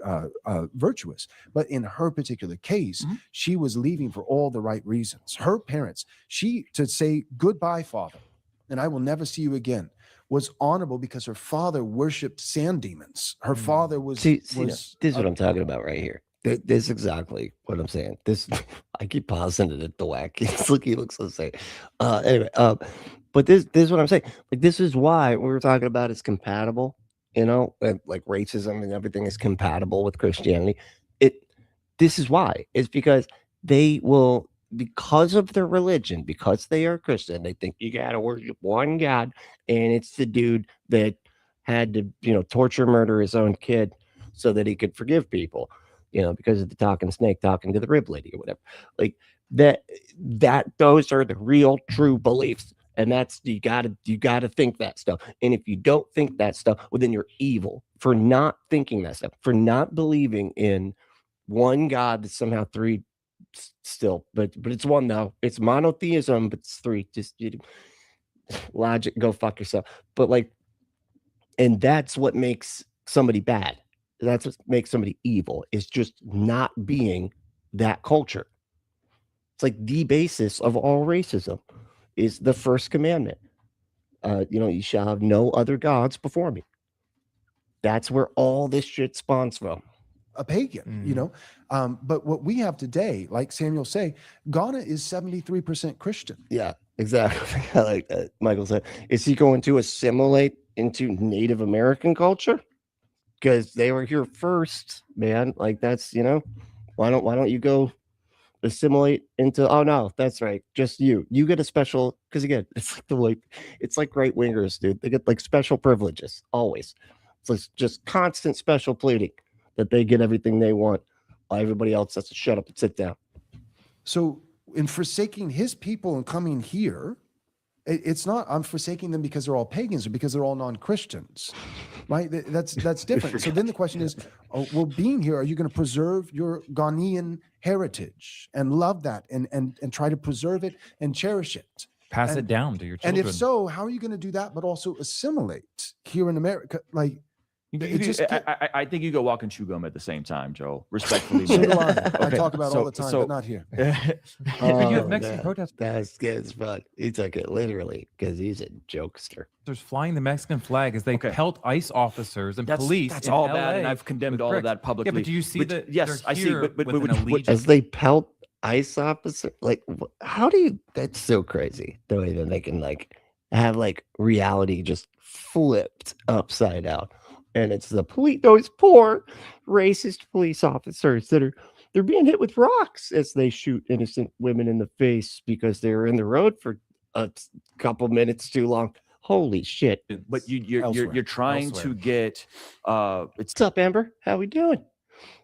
virtuous, but in her particular case, she was leaving for all the right reasons. Her parents, to say goodbye, Father, and I will never see you again, was honorable because her father worshipped sand demons. Her father was. This is what I'm talking about right here. This is exactly what I'm saying. This I keep pausing it at the whack. He looks so sick. Anyway, but this is what I'm saying. Like this is why we were talking about is compatible. You know, like racism and everything is compatible with Christianity. This is why. It's because they will. Because of their religion, because they are Christian, they think you gotta worship one God, and it's the dude that had to, you know, torture, murder his own kid so that he could forgive people, you know, because of the talking snake talking to the rib lady or whatever. Like that those are the real true beliefs. And that's you gotta think that stuff. And if you don't think that stuff, well, then you're evil for not thinking that stuff, for not believing in one God that's somehow three still, but it's one though. It's monotheism, but it's three. Just logic, go fuck yourself. But like, and that's what makes somebody bad. That's what makes somebody evil, is just not being that culture. It's like the basis of all racism is the first commandment. You know, you shall have no other gods before me. That's where all this shit spawns from. A pagan, you know, but what we have today, like Samuel Say, Ghana is 73% Christian. Yeah, exactly. I like that. Michael said, is he going to assimilate into Native American culture? Because they were here first, man. Like that's, you know, why don't you go assimilate into? Oh no, that's right. Just you get a special, because again, it's like right wingers, dude. They get like special privileges always. It's like just constant special pleading that they get everything they want, while everybody else has to shut up and sit down. So in forsaking his people and coming here, It's not I'm forsaking them because they're all pagans or because they're all non-Christians, right? That's different. So then the question is, well, being here, are you going to preserve your Ghanaian heritage and love that and try to preserve it and cherish it? Pass it down to your children. And if so, how are you going to do that, but also assimilate here in America? Like, I think you go walk and chew gum at the same time, Joe. Respectfully. So do I talk about it all the time, but not here. You have Mexican protesters. That's good as fuck. He took it literally because he's a jokester. There's flying the Mexican flag as they pelt ICE officers and police. That's in all LA bad, and I've condemned all of that publicly. Yeah, but do you see that? Yes, I see. But as they pelt ICE officer, like, how do you? That's so crazy. The way that they can like have like reality just flipped upside down. And it's the police, those poor racist police officers that they're being hit with rocks as they shoot innocent women in the face because they were in the road for a couple minutes too long. Holy shit! But you're trying to get What's up, Amber? How we doing?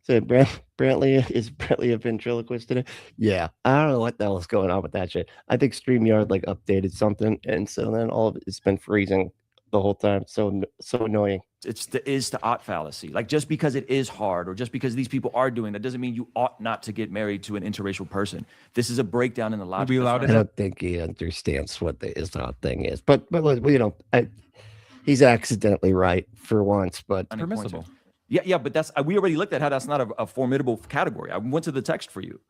So Brantley is Brantley a ventriloquist today? Yeah, I don't know what the hell is going on with that shit. I think StreamYard like updated something, and so then all of it's been freezing the whole time. So annoying. It's the is to ought fallacy. Like, just because it is hard or just because these people are doing that doesn't mean you ought not to get married to an interracial person. This is a breakdown in the logic. I don't think he understands what the is not thing is. But you know, he's accidentally right for once. But permissible. Yeah, but that's we already looked at how that's not a formidable category. I went to the text for you.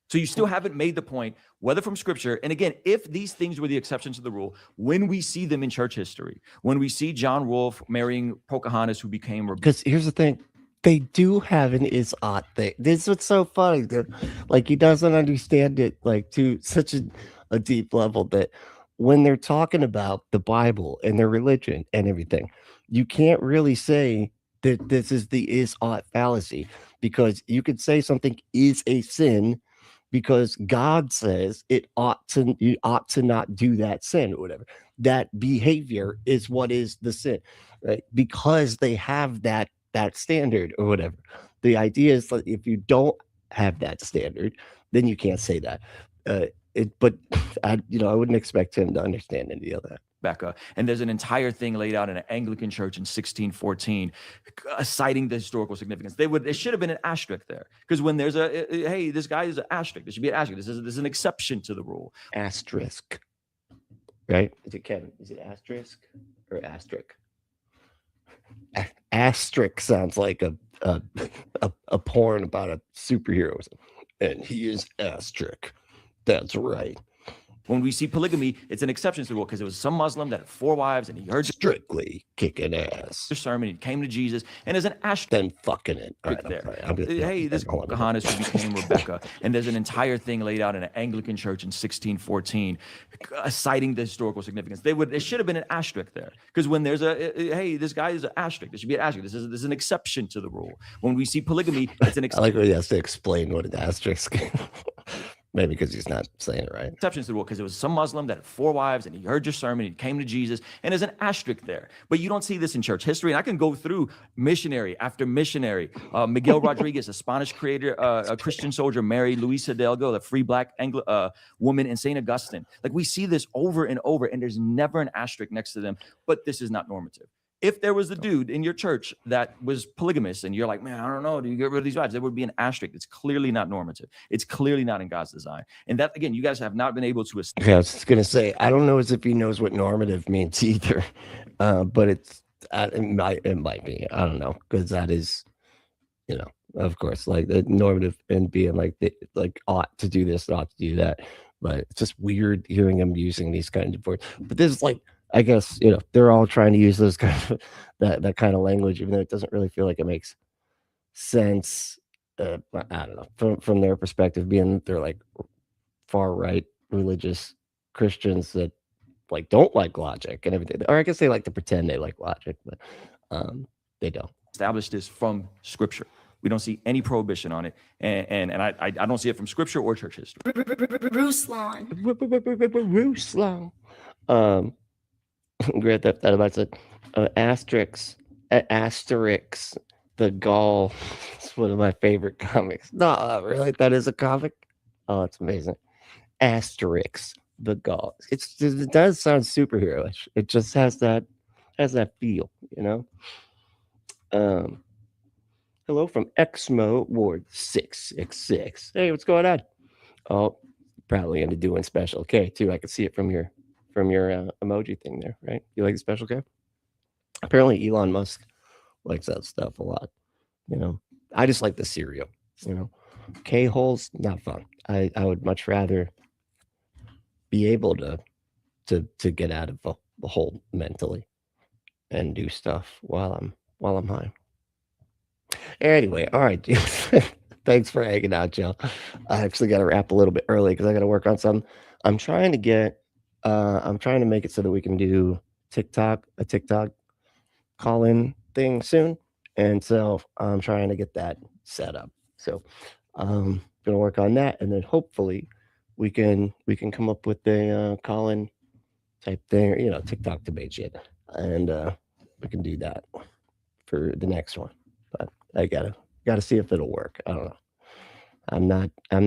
So you still haven't made the point, whether from scripture, and again, if these things were the exceptions to the rule, when we see them in church history, when we see John Wolfe marrying Pocahontas, who became... Because here's the thing, they do have an is-ought thing. This is what's so funny. Like, he doesn't understand it, like, to such a deep level that when they're talking about the Bible and their religion and everything, you can't really say that this is the is-ought fallacy, because you could say something is a sin because God says you ought to not do that sin or whatever. That behavior is what is the sin, right? Because they have that standard or whatever. The idea is that if you don't have that standard, then you can't say that. But I wouldn't expect him to understand any of that. Becca, and there's an entire thing laid out in an Anglican church in 1614 citing the historical significance. It should have been an asterisk there, because when there's hey, this guy is an asterisk, there should be an asterisk. This is an exception to the rule. Asterisk, right? Is it Kevin? Is it asterisk or asterisk? Asterisk sounds like a porn about a superhero, and he is asterisk. That's right. When we see polygamy, it's an exception to the rule because it was some Muslim that had 4 wives and he heard strictly kicking ass. The sermon, he came to Jesus, and there's an asterisk. Then fucking it. Right there. Hey, this Pocahontas who became Rebecca, and there's an entire thing laid out in an Anglican church in 1614 citing the historical significance. It should have been an asterisk there, because when there's hey, this guy is an asterisk, there should be an asterisk. This is an exception to the rule. When we see polygamy, it's an exception. I like when he has to explain what an asterisk is. Maybe because he's not saying it right. Exceptions to the rule because it was some Muslim that had 4 wives and he heard your sermon, he came to Jesus, and there's an asterisk there. But you don't see this in church history. And I can go through missionary after missionary. Miguel Rodriguez, a Spanish creator, a Christian soldier, married Luisa Delgo, the free black woman in St. Augustine. Like, we see this over and over, and there's never an asterisk next to them. But this is not normative. If there was a dude in your church that was polygamous and you're like, man, I don't know, do you get rid of these wives? There would be an asterisk. It's clearly not normative. It's clearly not in God's design. And that, again, you guys have not been able to establish. Yeah, I was just going to say, I don't know as if he knows what normative means either. But it might be. I don't know. Because that is, of course, like the normative and being like ought to do this, ought to do that. But it's just weird hearing him using these kinds of words. But this is like, I guess, they're all trying to use those kind of that kind of language, even though it doesn't really feel like it makes sense. I don't know, from their perspective, being they're like far right religious Christians that like don't like logic and everything, or I guess they like to pretend they like logic, but they don't. Establish this from scripture. We don't see any prohibition on it, and I don't see it from scripture or church history. Ruslan. Grand Theft Auto said, Asterix, the Gaul. It's one of my favorite comics. No, really? That is a comic? Oh, it's amazing. Asterix, the gauze. It does sound superhero-ish. It just has that feel, you know. Hello from Exmo Ward 666. Hey, what's going on? Oh, probably into doing Special K too. I can see it from your emoji thing there, right? You like the Special K? Apparently Elon Musk likes that stuff a lot. You know, I just like the cereal. You know, K-holes, not fun. I would much rather be able to get out of the hole mentally and do stuff while I'm high. Anyway, all right, dude. Thanks for hanging out, Joe. I actually got to wrap a little bit early because I got to work on something. I'm trying to make it so that we can do a TikTok call-in thing soon, and so I'm trying to get that set up. So I'm gonna work on that, and then hopefully we can come up with a call-in type thing, or, you know, TikTok debate shit, and we can do that for the next one. But I gotta see if it'll work. I don't know. I'm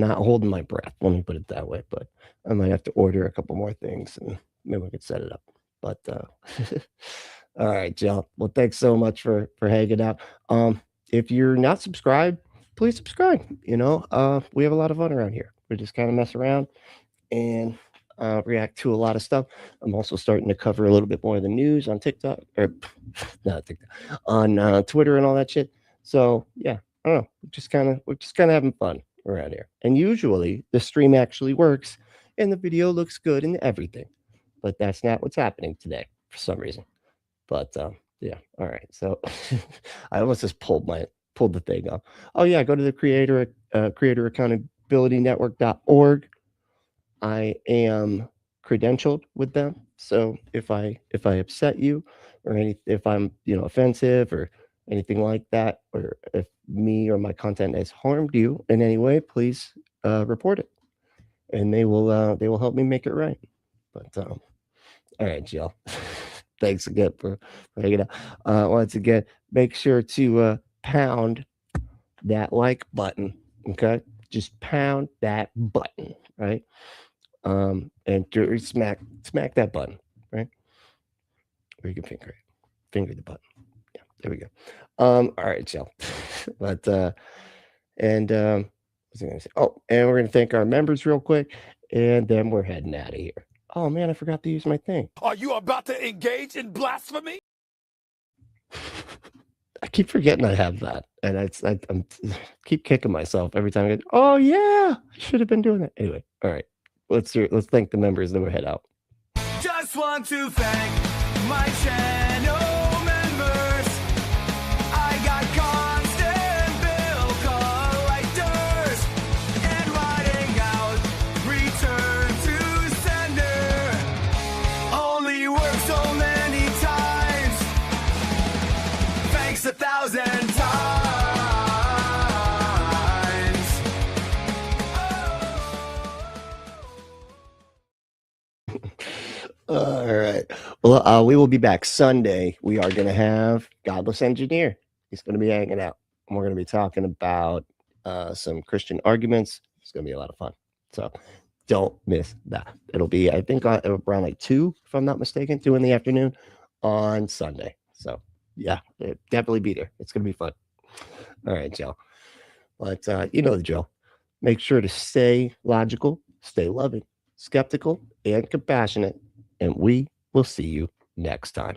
not holding my breath. Let me put it that way. But I might have to order a couple more things, and maybe we could set it up. But all right, Jill. Well, thanks so much for hanging out. If you're not subscribed, please subscribe. You know, we have a lot of fun around here. We just kind of mess around and react to a lot of stuff. I'm also starting to cover a little bit more of the news on TikTok, or not TikTok, on Twitter and all that shit. So yeah, I don't know. We're just kind of having fun around here. And usually the stream actually works and the video looks good and everything. But that's not what's happening today for some reason. But yeah, all right. So I almost just pulled the thing up. Oh yeah, go to the creator accountability network.org. I am credentialed with them. So if I upset you or if I'm, you know, offensive or anything like that, or if me or my content has harmed you in any way, please report it, and they will help me make it right. But all right, Jill. Thanks again for hanging out. Once again, make sure to pound that like button. Okay, just pound that button, right? And smack that button, right? Or you can finger the button. Yeah, there we go. All right, Jill. But what's I gonna say? Oh, and we're gonna thank our members real quick, and then we're heading out of here. Oh man, I forgot to use my thing. Are you about to engage in blasphemy? I keep forgetting I have that, and I'm keep kicking myself every time I get. Oh yeah, I should have been doing that. Anyway, all right, let's thank the members, then we'll head out. Just want to thank my channel members. I got constant bill collectors and writing out return to sender. Only works so many times. Thanks 1,000 times. All right. Well, we will be back Sunday. We are going to have Godless Engineer. He's going to be hanging out. And we're going to be talking about some Christian arguments. It's going to be a lot of fun. So don't miss that. It'll be, I think, around like 2, if I'm not mistaken, 2 in the afternoon on Sunday. So yeah, definitely be there. It's going to be fun. All right, Joe. But you know the drill. Make sure to stay logical, stay loving, skeptical, and compassionate. And we will see you next time.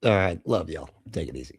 All right. Love y'all. Take it easy.